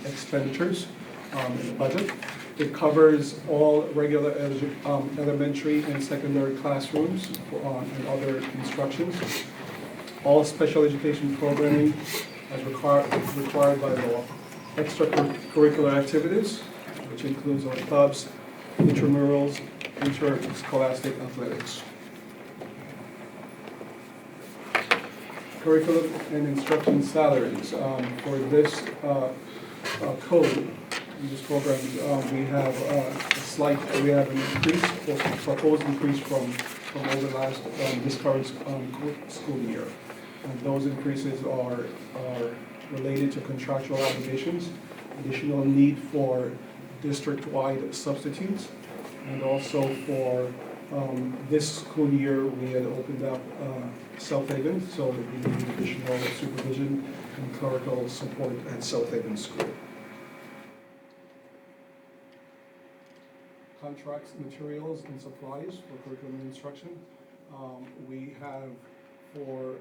S14: expenditures in the budget. It covers all regular elementary and secondary classrooms and other instructions, all special education programming as required by law, extracurricular activities, which includes our clubs, intramurals, interscholastic athletics. Curriculum and instruction salaries. For this code, in this program, we have an increase, proposed increase from over the last, this current school year. And those increases are related to contractual obligations, additional need for district-wide substitutes, and also for this school year, we had opened up South Haven, so we need additional supervision and clerical support at South Haven School. Contracts, materials, and supplies for curriculum and instruction. We have for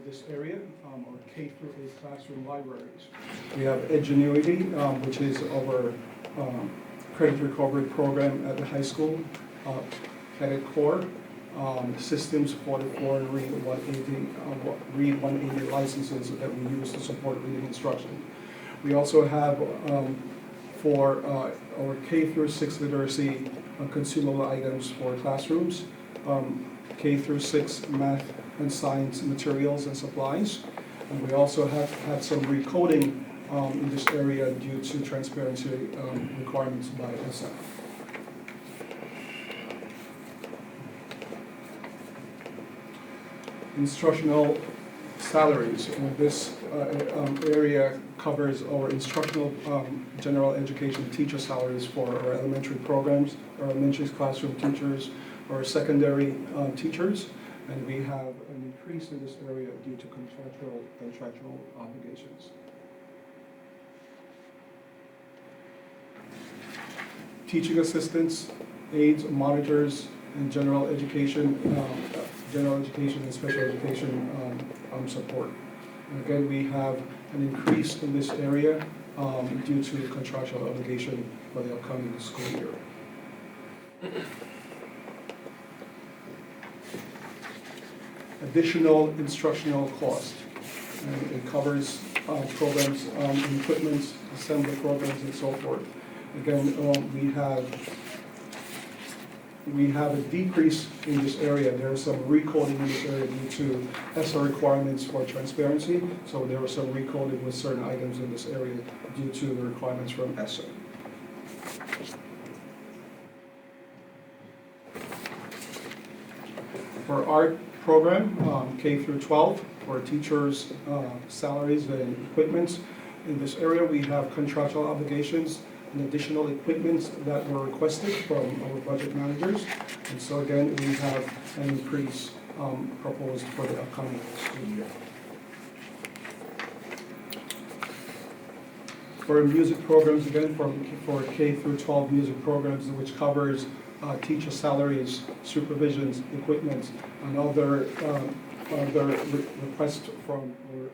S14: this area, our K through 8 classroom libraries. We have Edgenuity, which is our credit recovery program at the high school, Cadet Core, Systems 44 and Read 180 licenses that we use to support reading instruction. We also have for our K through 6 literacy consumable items for classrooms, K through 6 math and science materials and supplies. And we also have had some recoding in this area due to transparency requirements by SF. Instructional salaries. This area covers our instructional general education teacher salaries for our elementary programs, our elementary classroom teachers, our secondary teachers, and we have an increase in this area due to contractual obligations. Teaching assistants, aides, monitors, and general education and special education support. And again, we have an increase in this area due to contractual obligation for the upcoming school year. Additional instructional cost. And it covers programs, equipment, assembly programs, and so forth. Again, we have a decrease in this area. There is some recoding in this area due to ESSA requirements for transparency. So there was some recoding with certain items in this area due to the requirements from ESSA. For art program, K through 12, for teachers' salaries and equipment. In this area, we have contractual obligations and additional equipment that were requested from our budget managers. And so again, we have an increase proposed for the upcoming school year. For music programs, again, for K through 12 music programs, which covers teacher salaries, supervisions, equipment, and other requests from our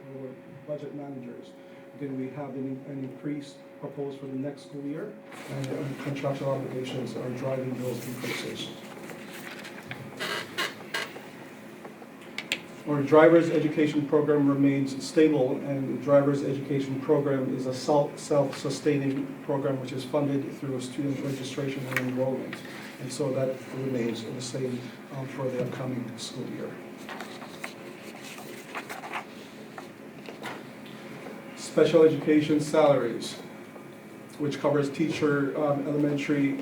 S14: budget managers. Again, we have an increase proposed for the next school year, and contractual obligations are driving those increases. Our driver's education program remains stable, and the driver's education program is a self-sustaining program which is funded through student registration and enrollment. And so that remains the same for the upcoming school year. Special education salaries, which covers teacher, elementary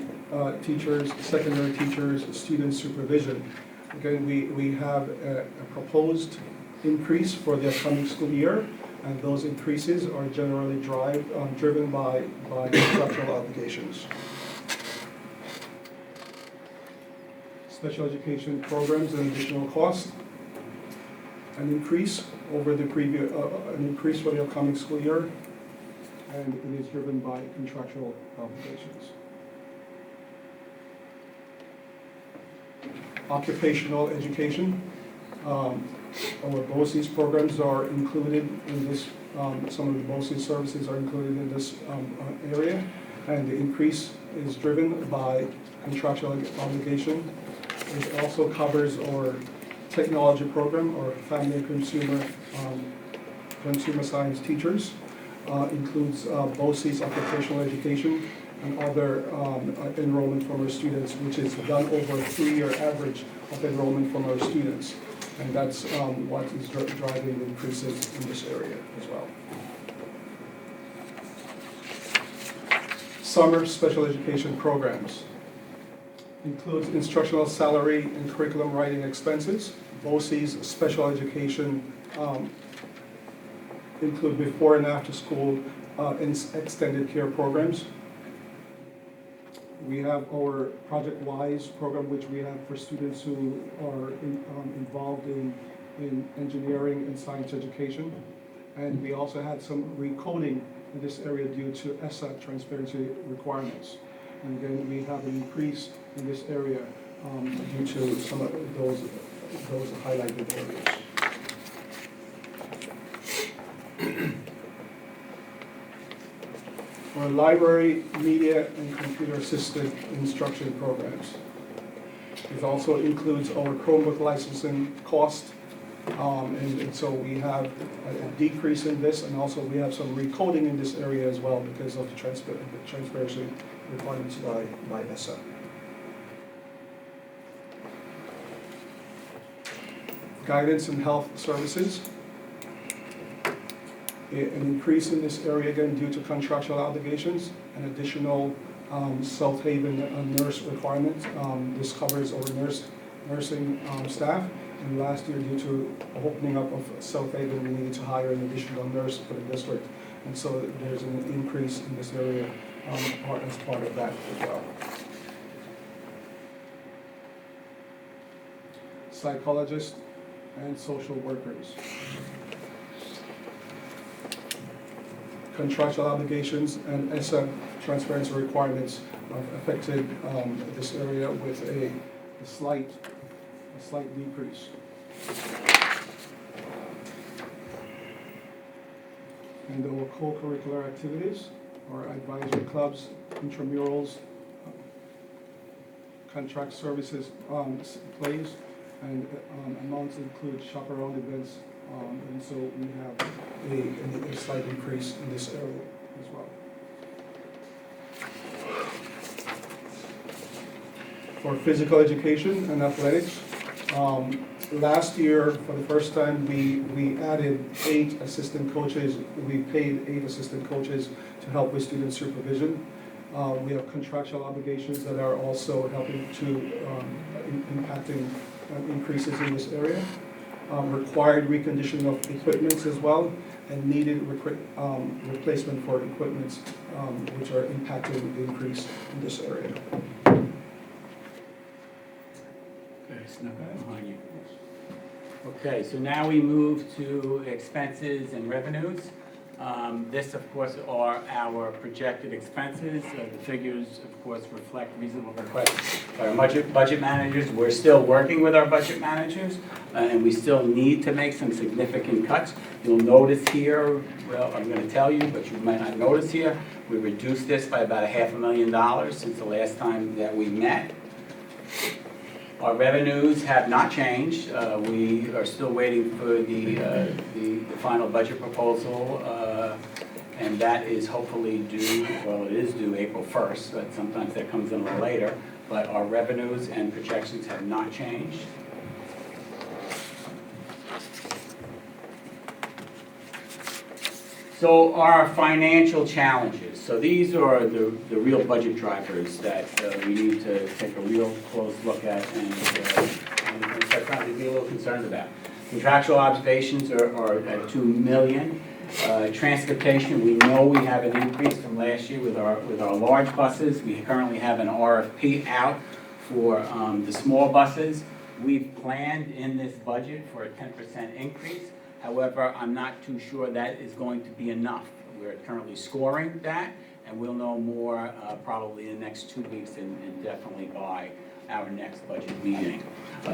S14: teachers, secondary teachers, student supervision. Again, we have a proposed increase for the upcoming school year, and those increases are generally driven by contractual obligations. Special education programs and additional costs, an increase over the previous, an increase for the upcoming school year, and it is driven by contractual obligations. Occupational education, our BOCES programs are included in this, some of the BOCES services are included in this area, and the increase is driven by contractual obligation. It also covers our technology program, or family and consumer science teachers, includes BOCES occupational education and other enrollment from our students, which is done over a 3-year average of enrollment from our students. And that's what is driving the increases in this area as well. Summer special education programs includes instructional salary and curriculum writing expenses. BOCES special education include before and after school extended care programs. We have our Project WISE program, which we have for students who are involved in engineering and science education. And we also had some recoding in this area due to ESSA transparency requirements. And again, we have an increase in this area due to some of those highlighted areas. For library, media, and computer-assisted instruction programs. It also includes our Chromebook licensing cost, and so we have a decrease in this, and also we have some recoding in this area as well because of the transparency requirements by ESSA. Guidance and health services. An increase in this area again due to contractual obligations and additional South Haven nurse requirements. This covers our nursing staff. And last year, due to opening up of South Haven, we needed to hire an additional nurse for the district. And so there's an increase in this area as part of that as well. Psychologists and social workers. Contractual obligations and ESSA transparency requirements affected this area with a slight decrease. And our co-curricular activities, our advisory clubs, intramurals, contract services plays, and amounts include chaperone events. And so we have a slight increase in this area as well. For physical education and athletics, last year, for the first time, we added 8 assistant coaches. We paid 8 assistant coaches to help with student supervision. We have contractual obligations that are also helping to impacting increases in this area. Required reconditioning of equipments as well, and needed replacement for equipments which are impacting the increase in this area.
S2: Snuck up behind you. Okay, so now we move to expenses and revenues. This, of course, are our projected expenses. The figures, of course, reflect reasonable requests by our budget managers. We're still working with our budget managers, and we still need to make some significant cuts. You'll notice here, well, I'm going to tell you, but you might not notice here, we reduced this by about $500,000 since the last time that we met. Our revenues have not changed. We are still waiting for the final budget proposal, and that is hopefully due, well, it is due April 1st, but sometimes that comes in a little later. But our revenues and projections have not changed. So our financial challenges, so these are the real budget drivers that we need to take a real close look at and quite frankly be a little concerned about. Contractual observations are at 2 million. Transportation, we know we have an increase from last year with our large buses. We currently have an RFP out for the small buses. We've planned in this budget for a 10% increase. However, I'm not too sure that is going to be enough. We're currently scoring that, and we'll know more probably in the next 2 weeks and definitely by our next budget meeting.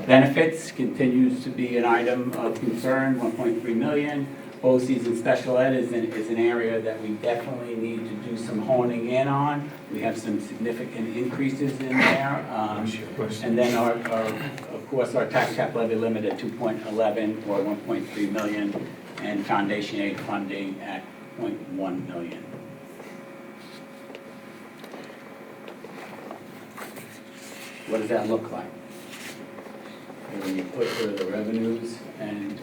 S2: Benefits continues to be an item of concern, 1.3 million. BOCES and special ed is an area that we definitely need to do some honing in on. We have some significant increases in there. And then of course, our tax cap levy limit at 2.11 or 1.3 million, and foundation aid funding at 0.1 million. What does that look like? When you put the revenues and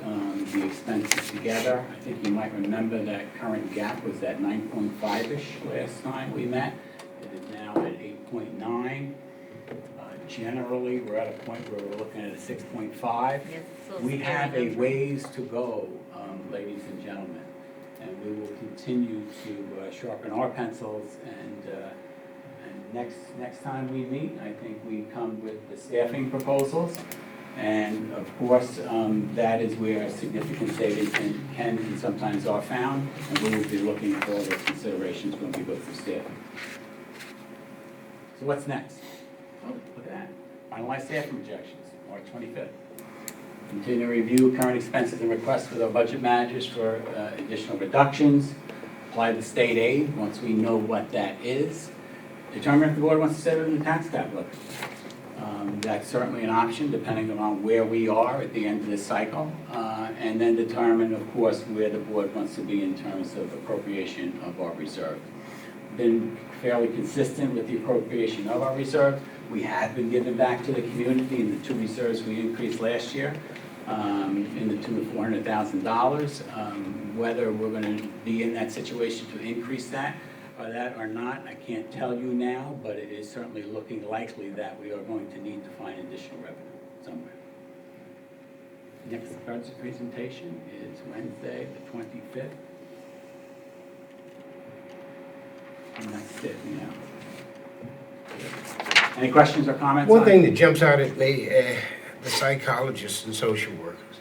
S2: the expenses together, I think you might remember that current gap was at 9.5-ish last time we met. It is now at 8.9. Generally, we're at a point where we're looking at a 6.5. We have a ways to go, ladies and gentlemen, and we will continue to sharpen our pencils and next time we meet, I think we come with the staffing proposals. And of course, that is where significant savings can and sometimes are found, and we will be looking at all those considerations when we go through staffing. So what's next? Oh, look at that. Finalize staffing projections, March 25th. Continue to review current expenses and requests with our budget managers for additional reductions. Apply the state aid once we know what that is. Determine if the board wants to set it in the tax cap limit. That's certainly an option depending on where we are at the end of this cycle. And then determine, of course, where the board wants to be in terms of appropriation of our reserve. Been fairly consistent with the appropriation of our reserve. We have been giving back to the community in the 2 reserves we increased last year in the tune of $400,000. Whether we're going to be in that situation to increase that or not, I can't tell you now, but it is certainly looking likely that we are going to need to find additional revenue somewhere. Next budget presentation is Wednesday, the 25th. And that's it, Any questions or comments?
S6: One thing that jumps out at me, the psychologists and social workers.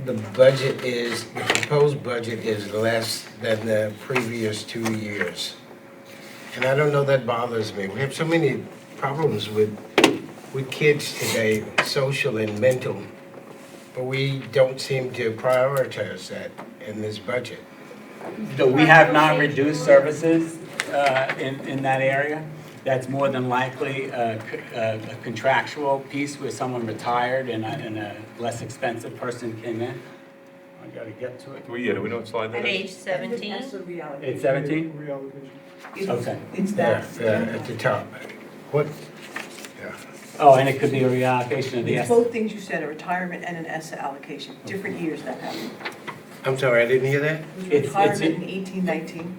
S6: The proposed budget is less than the previous 2 years. And I don't know, that bothers me. We have so many problems with kids today, social and mental, but we don't seem to prioritize that in this budget.
S2: So we have not reduced services in that area. That's more than likely a contractual piece where someone retired and a less expensive person came in. I gotta get to it.
S7: Well, yeah, do we know what slide that is?
S5: Page 17.
S2: It's 17?
S14: Reallocation.
S2: Okay.
S6: It's that. At the top. What? Yeah.
S2: Oh, and it could be a reallocation of the
S15: It's both things you said, a retirement and an ESSA allocation, different years that happened.
S6: I'm sorry, I didn't hear that?
S15: It was retirement in 18, 19.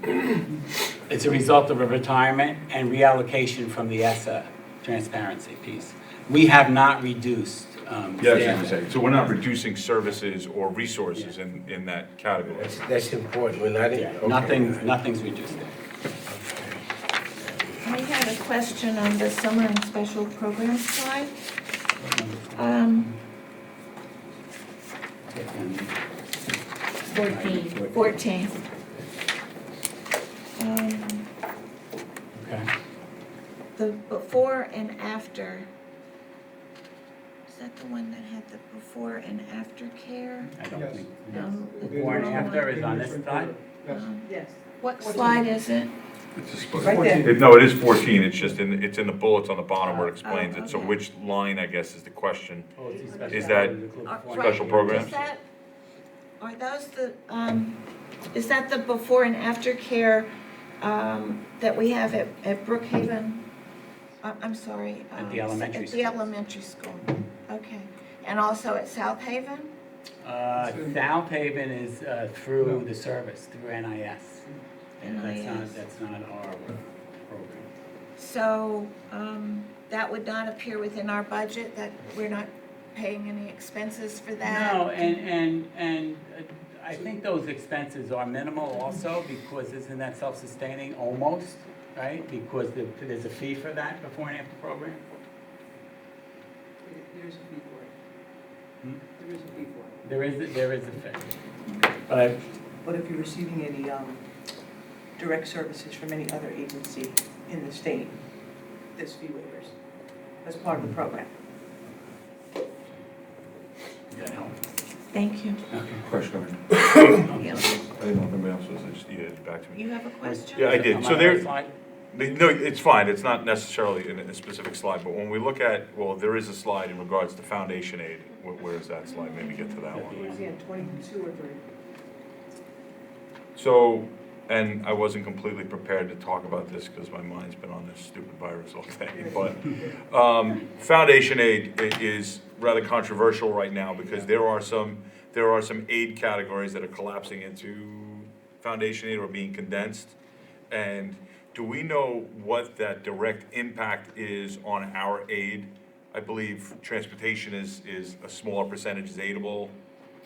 S2: It's a result of a retirement and reallocation from the ESSA transparency piece. We have not reduced
S7: Yeah, I was going to
S2: staffing.
S7: say, so we're not reducing services or resources in that category.
S6: That's important. We're not
S2: Yeah,
S6: okay.
S2: nothing's reduced there.
S1: I had a question on the summer and special program slide. 14.
S2: Okay.
S1: The before and after. Is that the one that had the before and after care?
S2: I don't
S14: Yes.
S2: think.
S1: The
S2: Before and
S1: wrong
S2: after
S1: one.
S2: is on this side?
S14: Yes.
S15: Yes.
S1: What slide is it?
S7: It's a split.
S15: Right there.
S7: No, it is 14, it's just it's in the bullets on the bottom where it explains it. So
S1: okay.
S7: which line, I guess, is the question?
S2: Oh, it's these special
S7: Is that
S2: programs include before and
S7: special
S2: after.
S7: programs?
S1: Is that, are those the, is that the before and after care that we have at Brookhaven? I'm sorry.
S2: At the elementary
S1: At the
S2: school.
S1: elementary school, okay. And also at South Haven?
S2: South Haven is through the service, through NIS. And
S1: NIS.
S2: that's not our program.
S1: So that would not appear within our budget, that we're not paying any expenses for that?
S2: No, and I think those expenses are minimal also, because isn't that self-sustaining almost, right? Because there's a fee for that before and after program?
S15: There's a fee for it.
S2: Hmm?
S15: There is a fee for it.
S2: There is a fee. But
S15: But if you're receiving any direct services from any other agency in the state, there's fee waivers as part of the program.
S2: that helps.
S1: Thank you.
S7: Question.
S1: Yeah.
S7: I didn't know if anybody else was, back to me.
S1: You have a question?
S7: Yeah, I did.
S2: Am
S7: So
S2: on
S7: there,
S2: the slide?
S7: no, it's fine. It's not necessarily in a specific slide, but when we look at, well, there is a slide in regards to foundation aid. Where is that slide? Maybe get to that one.
S15: Towards the end, 22 or 3.
S7: So, and I wasn't completely prepared to talk about this because my mind's been on this stupid virus all day, but foundation aid is rather controversial right now because there are some aid categories that are collapsing into foundation aid or being condensed. And do we know what that direct impact is on our aid? I believe transportation is a smaller percentage, is aidable,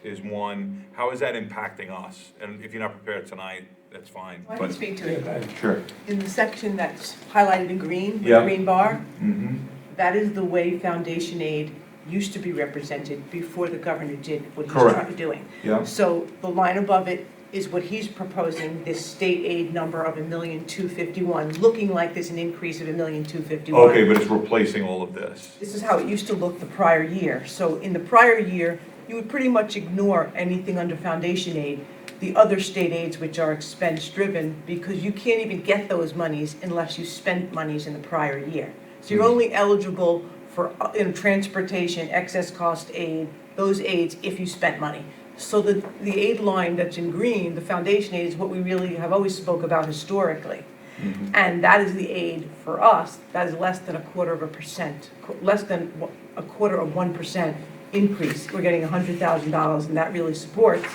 S7: is one. How is that impacting us? And if you're not prepared tonight, that's fine.
S15: I can speak to it.
S7: Sure.
S15: In the section that's highlighted in green, with
S7: Yeah.
S15: the green bar,
S7: Mm-hmm.
S15: that is the way foundation aid used to be represented before the governor did what he's
S7: Correct.
S15: doing.
S7: Yeah.
S15: So the line above it is what he's proposing, this state aid number of $1,251,000, looking like there's an increase of $1,251,000.
S7: Okay, but it's replacing all of this.
S15: This is how it used to look the prior year. So in the prior year, you would pretty much ignore anything under foundation aid, the other state aids which are expense-driven, because you can't even get those monies unless you spent monies in the prior year. So you're only eligible for transportation, excess cost aid, those aids, if you spent money. So the aid line that's in green, the foundation aid, is what we really have always spoke about historically.
S7: Mm-hmm.
S15: And that is the aid for us, that is less than 1/4%, less than 1/4% increase. We're getting $100,000, and that really supports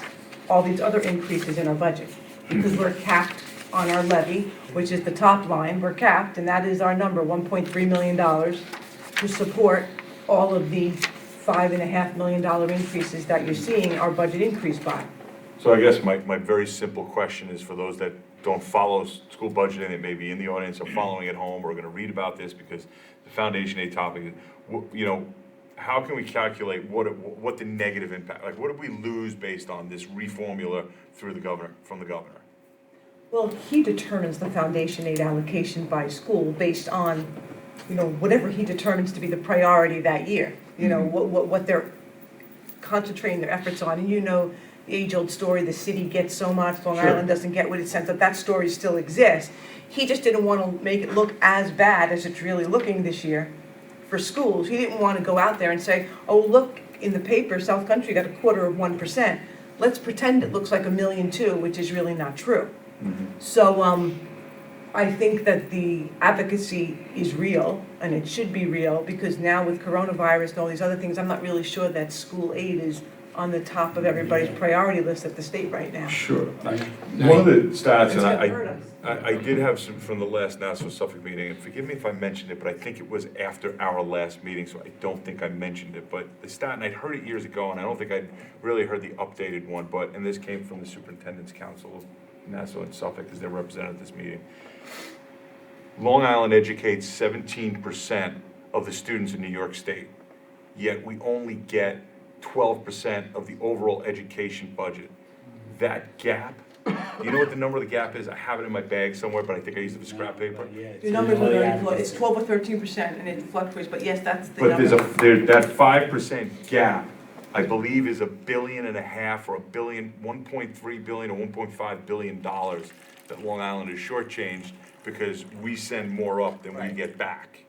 S15: all these other increases in our budget. Because we're capped on our levy, which is the top line, we're capped, and that is our number, $1.3 million, to support all of the $5.5 million increases that you're seeing our budget increase by.
S7: So I guess my very simple question is for those that don't follow school budgeting, that may be in the audience or following at home, or are gonna read about this because the foundation aid topic, you know, how can we calculate what the negative impact, like what did we lose based on this reformula through the governor, from the governor?
S15: Well, he determines the foundation aid allocation by school based on, you know, whatever he determines to be the priority that year. You know, what they're concentrating their efforts on. And you know, the age-old story, the city gets so much, Long
S7: Sure.
S15: Island doesn't get what it sends, that story still exists. He just didn't want to make it look as bad as it's really looking this year for schools. He didn't want to go out there and say, oh, look, in the paper, South Country got 1/4%. Let's pretend it looks like $1.2 million, which is really not true.
S7: Mm-hmm.
S15: So I think that the advocacy is real, and it should be real, because now with coronavirus and all these other things, I'm not really sure that school aid is on the top of everybody's priority list at the state right now.
S7: Sure. One of the stats,
S15: It's
S7: and
S15: gonna hurt us.
S7: I did have some from the last Nassau Suffolk meeting, and forgive me if I mentioned it, but I think it was after our last meeting, so I don't think I mentioned it. But the stat, and I'd heard it years ago, and I don't think I'd really heard the updated one, but, and this came from the Superintendent's Council of Nassau and Suffolk, because they're represented at this meeting. Long Island educates 17% of the students in New York State, yet we only get 12% of the overall education budget. That gap, you know what the number of the gap is? I have it in my bag somewhere, but I think I used it for scrap paper.
S15: Your numbers are very close, it's 12 or 13%, and it fluctuates, but yes, that's the
S7: But
S15: number.
S7: that 5% gap, I believe, is $1.5 billion or $1.3 billion or $1.5 billion that Long Island is shortchanged because we send more up than we get back.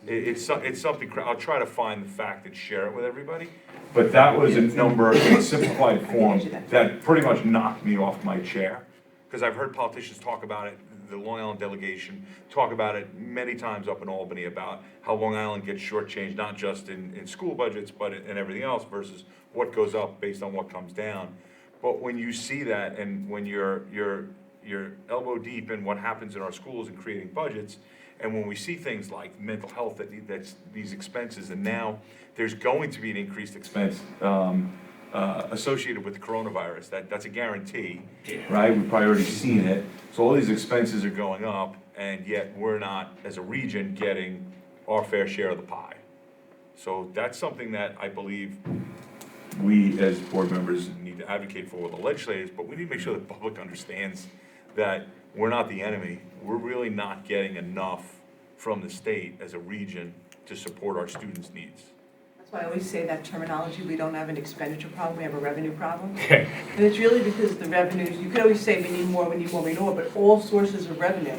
S7: It's something, I'll try to find the fact and share it with everybody. But that was a number in a simplified form that pretty much knocked me off my chair. Because I've heard politicians talk about it, the Long Island delegation talk about it many times up in Albany about how Long Island gets shortchanged, not just in school budgets, but in everything else versus what goes up based on what comes down. But when you see that, and when you're elbow deep in what happens in our schools and creating budgets, and when we see things like mental health, that's these expenses, and now there's going to be an increased expense associated with the coronavirus. That's a guarantee, right? We've probably already seen it. So all these expenses are going up, and yet we're not, as a region, getting our fair share of the pie. So that's something that I believe we as board members need to advocate for with the legislators, but we need to make sure the public understands that we're not the enemy. We're really not getting enough from the state as a region to support our students' needs.
S15: That's why I always say that terminology, we don't have an expenditure problem, we have a revenue problem. And it's really because the revenues, you could always say we need more, but all sources of revenue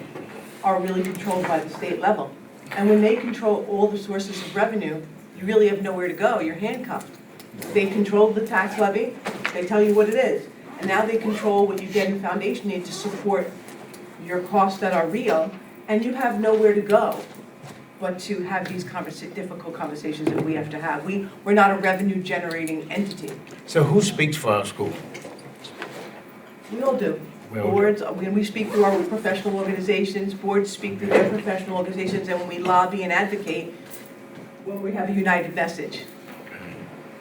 S15: are really controlled by the state level. And when they control all the sources of revenue, you really have nowhere to go, you're handcuffed. They control the tax levy, they tell you what it is. And now they control what you get in foundation aid to support your costs that are real, and you have nowhere to go but to have these difficult conversations that we have to have. We're not a revenue generating entity.
S6: So who speaks for our school?
S15: We all do. Boards, when we speak through our professional organizations, boards speak through their professional organizations, and when we lobby and advocate, when we have a united message.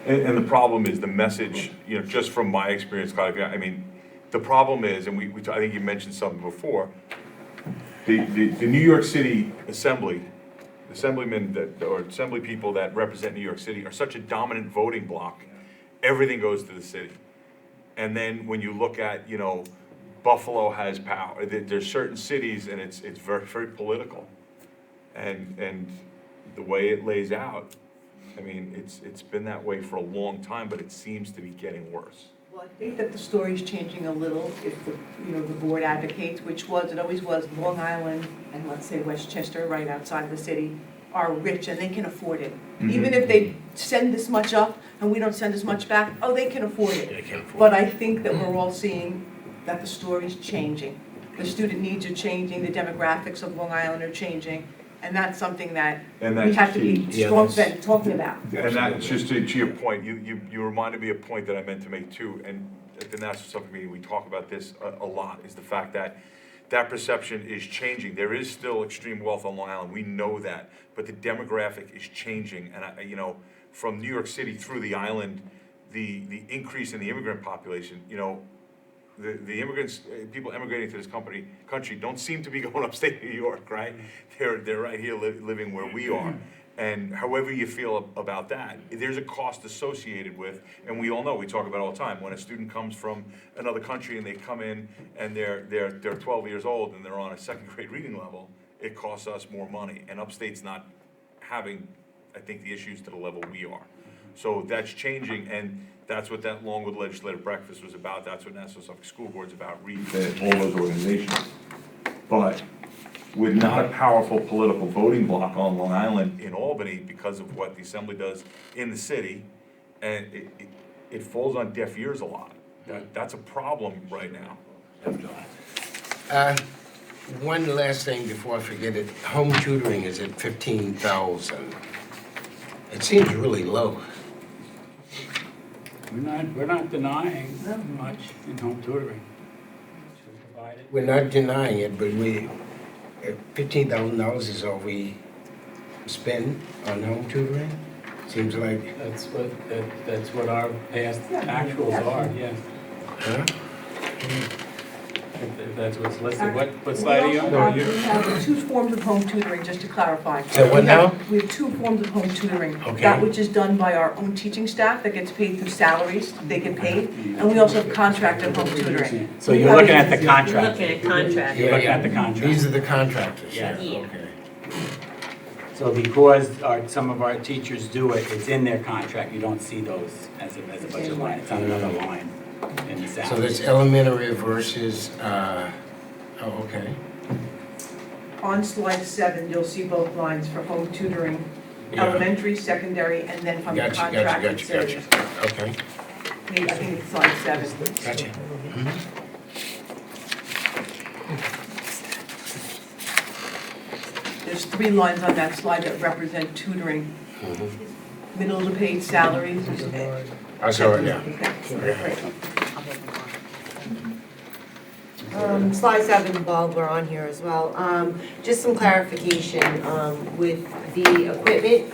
S7: And the problem is the message, just from my experience, Claudia, I mean, the problem is, and I think you mentioned something before, the New York City assemblymen or assembly people that represent New York City are such a dominant voting bloc, everything goes to the city. And then when you look at, Buffalo has power, there's certain cities, and it's very, very political. And the way it lays out, I mean, it's been that way for a long time, but it seems to be getting worse.
S15: Well, I think that the story's changing a little if the board advocates, it always was Long Island and let's say Westchester, right outside of the city, are rich and they can afford it.
S6: Mm-hmm.
S15: Even if they send this much up and we don't send as much back, they can afford it.
S6: They can afford
S15: But I think that we're all seeing that the story's changing. The student needs are changing, the demographics of Long Island are changing, and that's something that we have to be strong talking about.
S7: And that's just to your point, you reminded me of a point that I meant to make too, and at the National Subcommittee, we talk about this a lot, is the fact that perception is changing. There is still extreme wealth on Long Island, we know that, but the demographic is changing, and from New York City through the island, the increase in the immigrant population, the immigrants, people emigrating to this country don't seem to be going upstate New York, right? They're right here living where we are. And however you feel about that, there's a cost associated with, and we all know, we talk about it all the time, when a student comes from another country and they come in and they're 12 years old and they're on a second grade reading level, it costs us more money. And upstate's not having, I think, the issues to the level we are. So that's changing, and that's what that Longwood Legislative Breakfast was about. That's what National Suffolk School Board's about, refit all those organizations. But with not a powerful political voting bloc on Long Island in Albany because of what the Assembly does in the city, and it falls on deaf ears a lot. That's a problem right now.
S6: One last thing before I forget it. Home tutoring is at 15,000. It seems really low.
S2: We're not denying much in home tutoring.
S6: We're not denying it, but $15,000 is all we spend on home tutoring? Seems like.
S2: That's what our past actuals are, yes.
S6: Huh?
S2: If that's what's listed, what slide are you on?
S15: We have two forms of home tutoring, just to clarify.
S6: So what now?
S15: We have two forms of home tutoring.
S6: Okay.
S15: That which is done by our own teaching staff, that gets paid through salaries, they get paid, and we also have contracted home tutoring.
S2: So you're looking at the contract.
S5: You're looking at contract.
S2: You're looking at the contract.
S6: These are the contractors.
S2: Yeah.
S6: Okay.
S2: So because some of our teachers do it, it's in their contract, you don't see those as a budget line, it's on another line in the salary.
S6: So that's elementary versus, okay.
S15: On slide 7, you'll see both lines for home tutoring,
S6: Yeah.
S15: elementary, secondary, and then from the
S6: Gotcha.
S15: contracted service.
S6: Okay,
S15: I think it's slide 7.
S6: gotcha.
S15: There's 3 lines on that slide that represent tutoring. Middle of the page, salaries.
S6: I saw it now.
S8: Slide 7, while we're on here as well, just some clarification, with the equipment,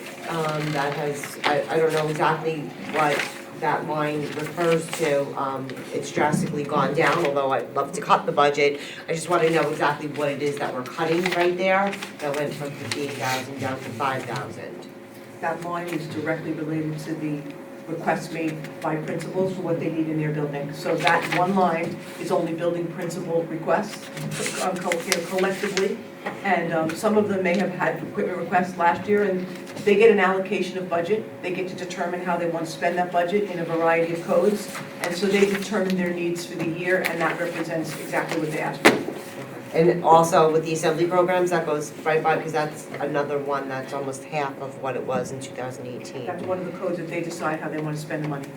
S8: that has, I don't know exactly what that line refers to, it's drastically gone down, although I'd love to cut the budget. I just want to know exactly what it is that we're cutting right there, that went from 58,000 down to 5,000.
S15: That line is directly related to the requests made by principals for what they need in their building. So that one line is only building principal requests collectively. And some of them may have had equipment requests last year, and they get an allocation of budget. They get to determine how they want to spend that budget in a variety of codes. And so they determine their needs for the year, and that represents exactly what they asked for.
S8: And also with the assembly programs, that goes right by, because that's another one that's almost half of what it was in 2018.
S15: That's one of the codes that they decide how they want to spend the money.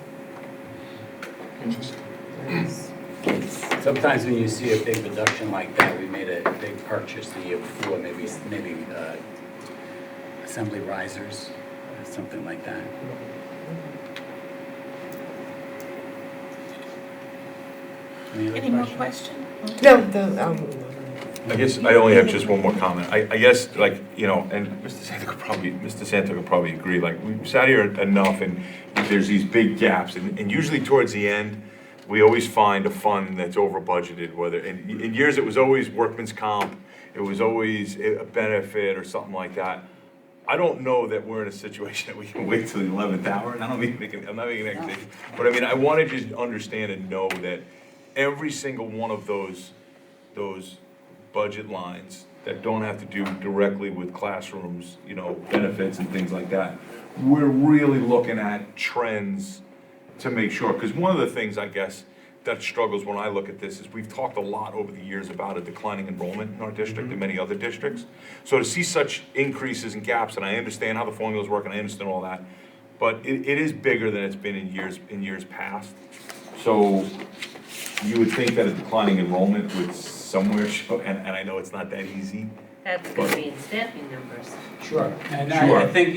S2: Sometimes when you see a big reduction like that, we made a big purchase the year before, maybe assembly risers, something like that.
S1: Any more questions?
S8: No,
S7: I guess I only have just one more comment. I guess, like, you know, and Mr. Santa could probably agree, like, we've sat here enough and there's these big gaps, and usually towards the end, we always find a fund that's over budgeted, whether, in years it was always workman's comp, it was always a benefit or something like that. I don't know that we're in a situation that we can wait till the 11th hour, and I'm not making an accusation, but I mean, I want to just understand and know that every single one of those budget lines that don't have to do directly with classrooms, you know, benefits and things like that, we're really looking at trends to make sure, because one of the things, I guess, that struggles when I look at this is we've talked a lot over the years about a declining enrollment in our district and many other districts. So to see such increases and gaps, and I understand how the formulas work and I understand all that, but it is bigger than it's been in years past. So you would think that a declining enrollment would somewhere show, and I know it's not that easy.
S5: That's going to be in staffing numbers.
S2: Sure. And
S7: Sure.
S2: I think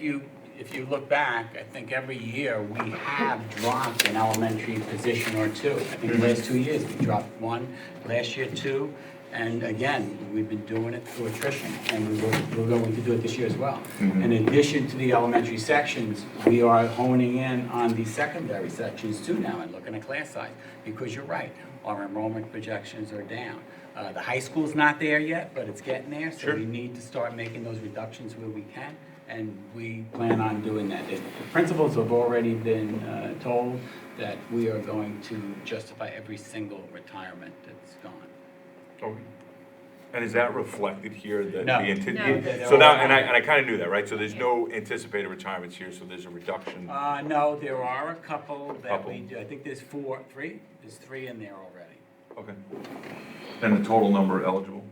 S2: you, if you look back, I think every year we have dropped an elementary position or two. I think the last 2 years we dropped one, last year 2, and again, we've been doing it through attrition, and we're going to do it this year as well. In addition to the elementary sections, we are honing in on the secondary sections too now and looking at class size, because you're right, our enrollment projections are down. The high school's not there yet, but it's getting there, so we need to start making those reductions where we can. And we plan on doing that. The principals have already been told that we are going to justify every single retirement that's gone.
S7: Okay. And is that reflected here? That
S2: No.
S7: So now, and I kind of knew that, right? So there's no anticipated retirements here, so there's a reduction.
S2: No, there are a couple that we do. I think there's 3. There's 3 in there already.
S7: Okay. And the total number eligible?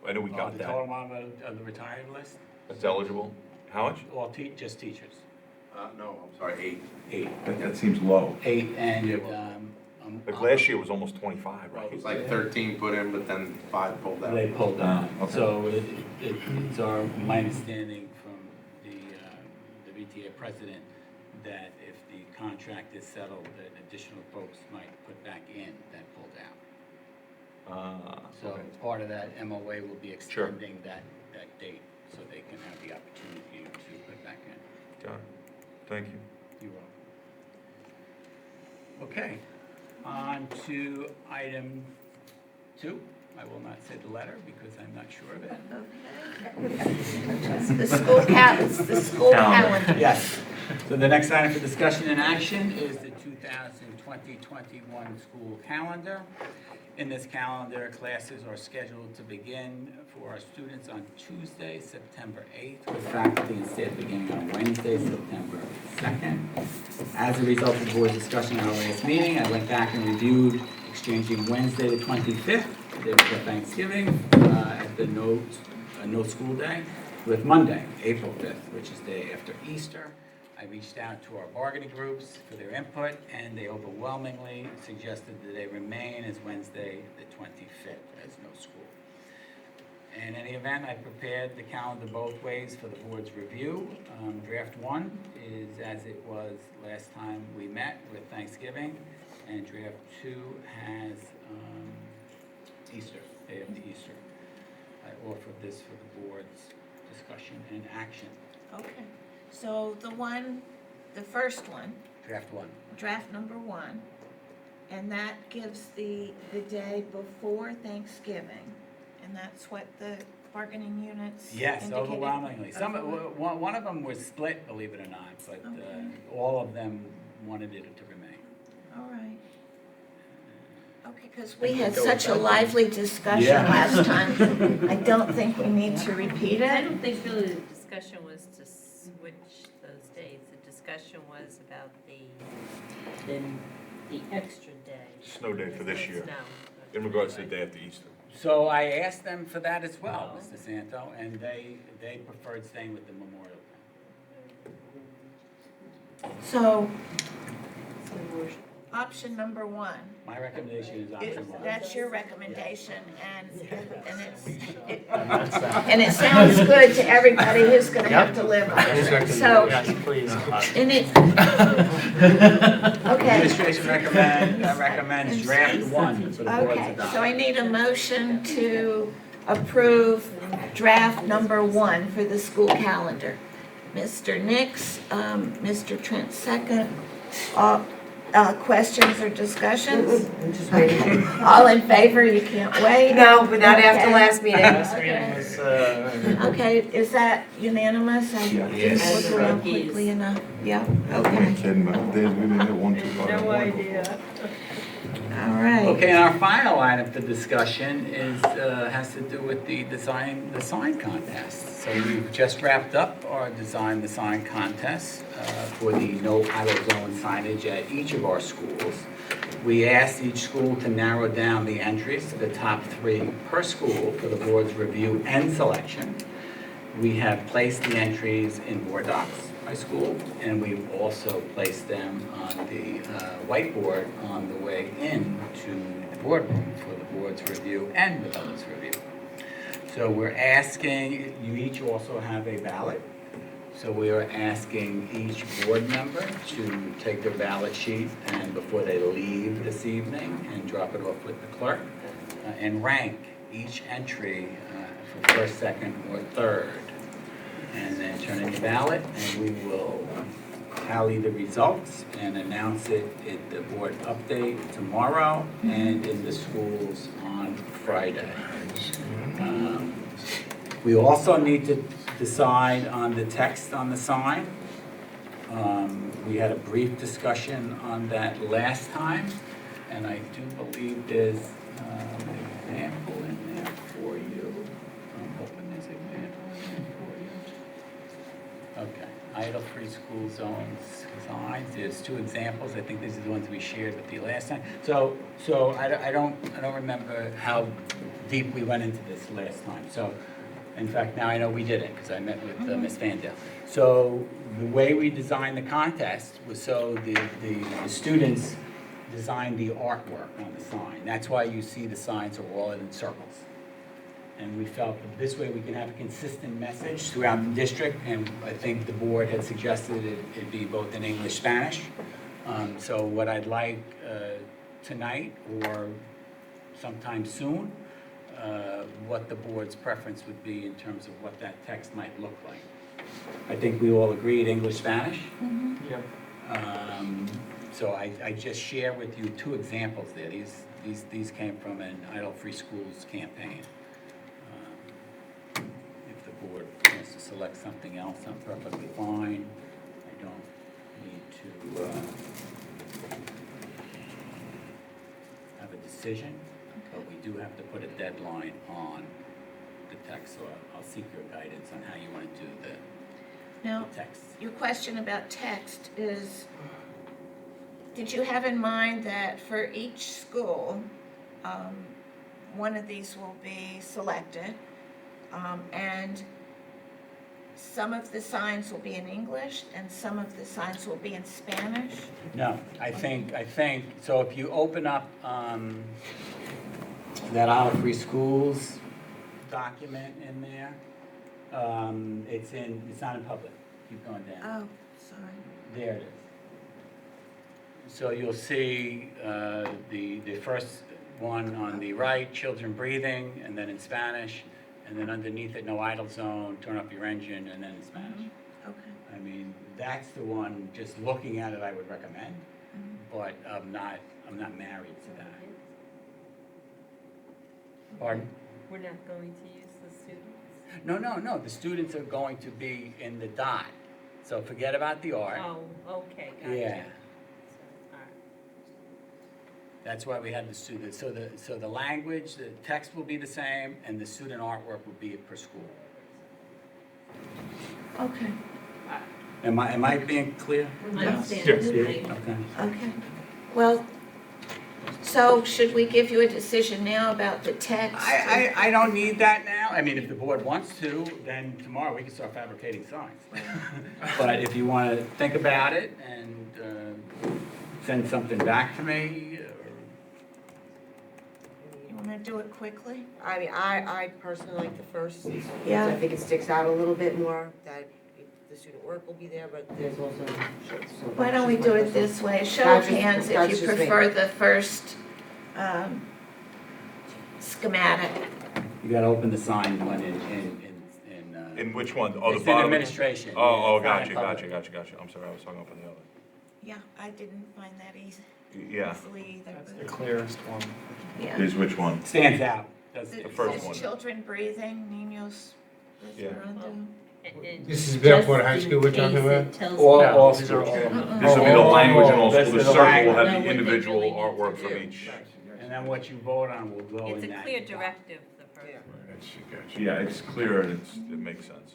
S7: I know we got
S2: The
S7: that.
S2: total amount of the retired list?
S7: That's eligible? How much?
S2: All just teachers.
S7: No, I'm sorry,
S2: 8.
S7: That seems low.
S2: 8 and,
S7: Like last year was almost 25, right?
S13: It was like 13 put in, but then 5 pulled out.
S2: they pulled out.
S7: Okay.
S2: So it's my understanding from the VTA president that if the contract is settled, that additional folks might put back in that pulled out. So part of that MOA will be extending that date so they can have the opportunity to put back in.
S7: Got it. Thank you.
S2: You're welcome. Okay, on to item 2. I will not say the letter because I'm not sure of it.
S1: The school calendar.
S2: Yes. So the next item for discussion and action is the 2020-21 school calendar. In this calendar, classes are scheduled to begin for our students on Tuesday, September 8th, with faculty and staff beginning on Wednesday, September 2nd. As a result of the board's discussion at our last meeting, I went back and reviewed exchanging Wednesday the 25th, the day before Thanksgiving, at the no school day, with Monday, April 5th, which is the day after Easter. I reached out to our bargaining groups for their input, and they overwhelmingly suggested that they remain as Wednesday the 25th as no school. In any event, I prepared the calendar both ways for the board's review. Draft 1 is as it was last time we met with Thanksgiving, and draft 2 has Easter, day after Easter. I offer this for the board's discussion and action.
S1: Okay, so the first one,
S2: Draft 1.
S1: draft number 1, and that gives the day before Thanksgiving, and that's what the bargaining units
S2: Yes,
S1: indicated?
S2: overwhelmingly. One of them was split, believe it or not, but
S1: Okay.
S2: all of them wanted it to remain.
S1: All right. Okay, because we had such a lively discussion
S2: Yeah.
S1: last time. I don't think we need to repeat
S5: I
S1: it.
S5: don't think really the discussion was to switch those days. The discussion was about the extra day.
S7: Snow day for this year,
S5: Snow.
S7: in regards to the day after Easter.
S2: So I asked them for that as well, Mr. Santo, and they preferred staying with the Memorial Day.
S1: So, option number 1.
S2: My recommendation is option 1.
S1: That's your recommendation, and it sounds good to everybody who's gonna have to live with it. So,
S12: Yes, please.
S1: and it, okay,
S2: Administration recommends draft 1 for the board's
S1: okay,
S2: adoption.
S1: so I need a motion to approve draft number 1 for the school calendar. Mr. Nix, Mr. Trent second. Questions or discussions?
S8: I'm just waiting.
S1: All in favor, you can't wait?
S8: No, but not after
S1: Okay.
S8: last meeting.
S12: Last meeting was,
S1: Okay, is that unanimous? I
S6: Yes.
S1: didn't look around quickly enough. Yeah, okay,
S13: Kidding, but there's really that one too far.
S5: No idea.
S1: all right.
S2: Okay, and our final item for discussion is, has to do with the sign contest. So we've just wrapped up our design the sign contest for the no idle zone signage at each of our schools. We asked each school to narrow down the entries to the top 3 per school for the board's review and selection. We have placed the entries in board docs by school, and we've also placed them on the whiteboard on the way in to the boardroom for the board's review and the public's review. So we're asking, you each also have a ballot. So we are asking each board member to take their ballot sheet and before they leave this evening and drop it off with the clerk and rank each entry for first, second, or third. And then turn in your ballot and we will tally the results and announce it at the board update tomorrow and in the schools on Friday. We also need to decide on the text on the sign. We had a brief discussion on that last time, and I do believe there's an example in there for you. I'm hoping there's an example in there for you. Okay, idle-free school zones signs. There's 2 examples. I think these are the ones we shared with you last time. So I don't remember how deep we went into this last time. So, in fact, now I know we did it because I met with Ms. Vandale. So the way we designed the contest was so the students designed the artwork on the sign. That's why you see the signs are all in circles. And we felt that this way we can have a consistent message throughout the district, and I think the board had suggested it be both in English, Spanish. So what I'd like tonight or sometime soon, what the board's preference would be in terms of what that text might look like. I think we all agreed English, Spanish.
S12: Yep.
S2: So I just share with you 2 examples there. These came from an Idle Free Schools campaign. If the board wants to select something else, I'm perfectly fine. I don't need to have a decision, but we do have to put a deadline on the text, so I'll seek your guidance on how you want to do
S1: Now,
S2: the text.
S1: your question about text is, did you have in mind that for each school, one of these will be selected, and some of the signs will be in English and some of the signs will be in Spanish?
S2: No, I think, so if you open up that Idle Free Schools document in there. It's not in public. Keep going down.
S1: Oh, sorry.
S2: There it is. So you'll see the first one on the right, children breathing, and then in Spanish, and then underneath it, no idle zone, turn up your engine, and then in Spanish.
S1: Okay.
S2: I mean, that's the one, just looking at it, I would recommend, but I'm not married to that. Pardon?
S5: We're not going to use the students?
S2: No, the students are going to be in the dot, so forget about the art.
S5: Oh, okay, gotcha.
S2: Yeah,
S5: All right.
S2: that's why we had the students, so the language, the text will be the same, and the student artwork will be per school.
S1: Okay.
S2: Am I being clear?
S5: I understand.
S11: Yes.
S5: Thank you.
S2: Okay.
S1: Okay. Well, so should we give you a decision now about the text?
S2: I don't need that now. I mean, if the board wants to, then tomorrow we can start fabricating signs. But if you want to think about it and send something back to me,
S1: You want to do it quickly?
S8: I mean, I personally like the first, because
S1: Yeah.
S8: I think it sticks out a little bit more, that the student work will be there, but there's also.
S1: Why don't we do it this way? Show of hands if
S8: That's
S1: you
S8: just me.
S1: prefer the first schematic.
S2: you got to open the sign one in
S7: In which one? Oh, the
S2: it's in
S7: bottom?
S2: administration.
S7: Oh,
S2: Yeah, it's not
S7: gotcha,
S2: in
S7: gotcha,
S2: public.
S7: gotcha, gotcha. I'm sorry, I was talking about the other.
S1: Yeah, I didn't find that easy.
S7: Yeah.
S1: Easily either.
S12: That's the
S1: but-
S12: clearest one.
S1: Yeah.
S7: Is which one?
S2: Stands out. Does
S1: The
S7: first
S1: says
S7: one.
S1: children breathing, niños
S7: Yeah.
S1: respirando.
S6: This is Bellport High School we're talking about?
S2: all
S12: These are
S2: schools.
S12: all.
S7: This will be the language in all
S2: This
S7: schools.
S2: is
S7: The
S2: the
S7: circle will
S2: language.
S7: have
S5: No,
S7: the
S5: what they
S7: individual
S5: really need
S7: artwork
S5: to
S7: from
S5: do.
S7: each.
S2: And then what you vote on will go
S5: It's
S2: in
S5: a
S2: that.
S5: clear directive, the first one.
S7: Yeah, it's clear and it makes sense.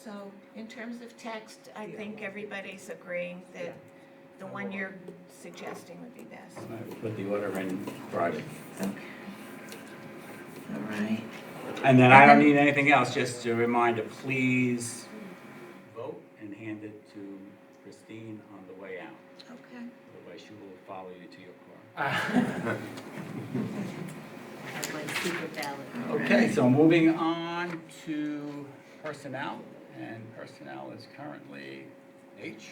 S1: So in terms of text, I think everybody's agreeing that the one you're suggesting would be best.
S2: I put the order in Friday.
S1: Okay. All right.
S2: And then I don't need anything else, just a reminder, please vote and hand it to Christine on the way out.
S1: Okay.
S2: Otherwise she will follow you to your car.
S5: That's my secret ballot.
S2: Okay, so moving on to personnel, and personnel is currently H.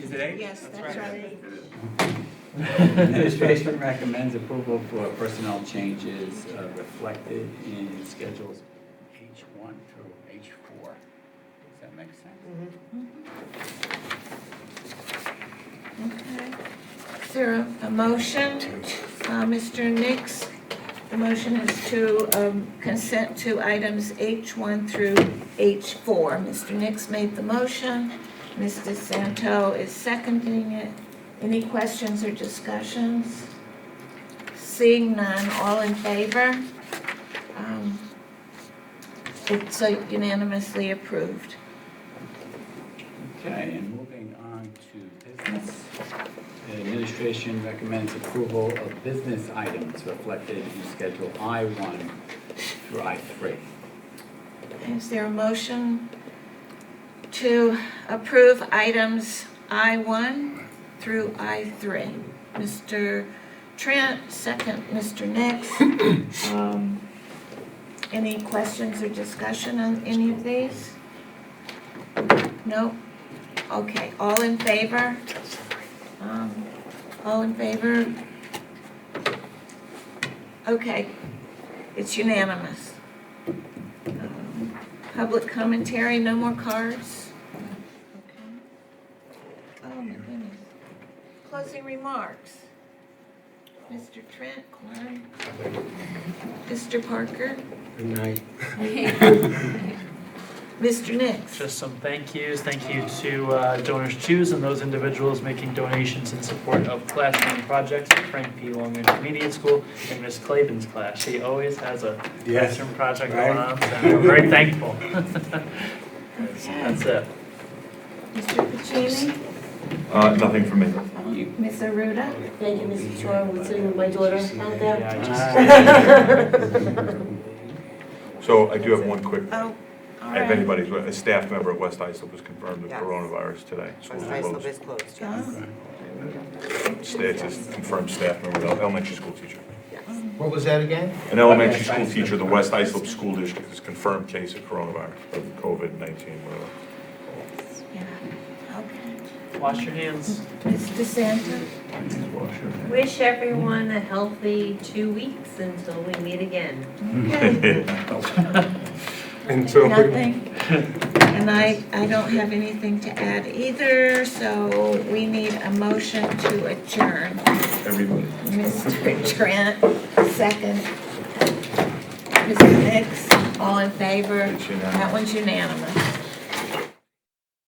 S2: Is it H?
S1: Yes, that's right.
S2: Administration recommends approval for personnel changes reflected in schedules H1 through H4. Does that make sense?
S1: Okay. Is there a motion? Mr. Nix, the motion is to consent to items H1 through H4. Mr. Nix made the motion. Ms. DeSanto is seconding it. Any questions or discussions? Seeing none, all in favor? It's unanimously approved.
S2: Okay, and moving on to business. The administration recommends approval of business items reflected in Schedule I1 through I3.
S1: Is there a motion to approve items I1 through I3? Mr. Trent, second, Mr. Nix. Any questions or discussion on any of these? No? Okay, all in favor? All in favor? Okay, it's unanimous. Public commentary, no more cards? Okay. Oh my goodness. Closing remarks. Mr. Trent, Clark, Mr. Parker,
S6: Good night.
S1: Mr. Nix.
S12: Just some thank yous. Thank you to Donors Choose and those individuals making donations in support of classroom projects at Frank P. Long Intermediate School and Miss Claiborne's class. She always has a
S2: Yes,
S12: classroom project
S2: right.
S12: going on, and we're very thankful. That's it.
S1: Mr. Pacini,
S7: Nothing for me.
S1: Ms. Aruda.
S5: Thank you, Mrs. Choi. I'm sitting with my daughter out there.
S7: So I do have one quick,
S1: Oh, all
S7: if
S1: right.
S7: anybody's, a staff member at West Islip was confirmed with
S8: Yes.
S7: coronavirus today. Schools
S8: West
S7: are
S8: Islip
S7: closed.
S8: is closed,
S1: Oh,
S8: yes.
S7: It's a confirmed staff member, elementary school teacher.
S8: Yes.
S6: What was that again?
S7: An elementary school teacher, the West Islip School District has confirmed case of coronavirus, of COVID-19, whatever.
S1: Yeah, okay.
S12: Wash your hands.
S1: Ms. DeSanta?
S5: Wish everyone a healthy 2 weeks until we meet again.
S11: Until
S1: Nothing? And I don't have anything to add either, so we need a motion to adjourn.
S7: Everybody.
S1: Mr. Trent, second. Mr. Nix, all in favor?
S7: It's unanimous.
S1: That one's unanimous.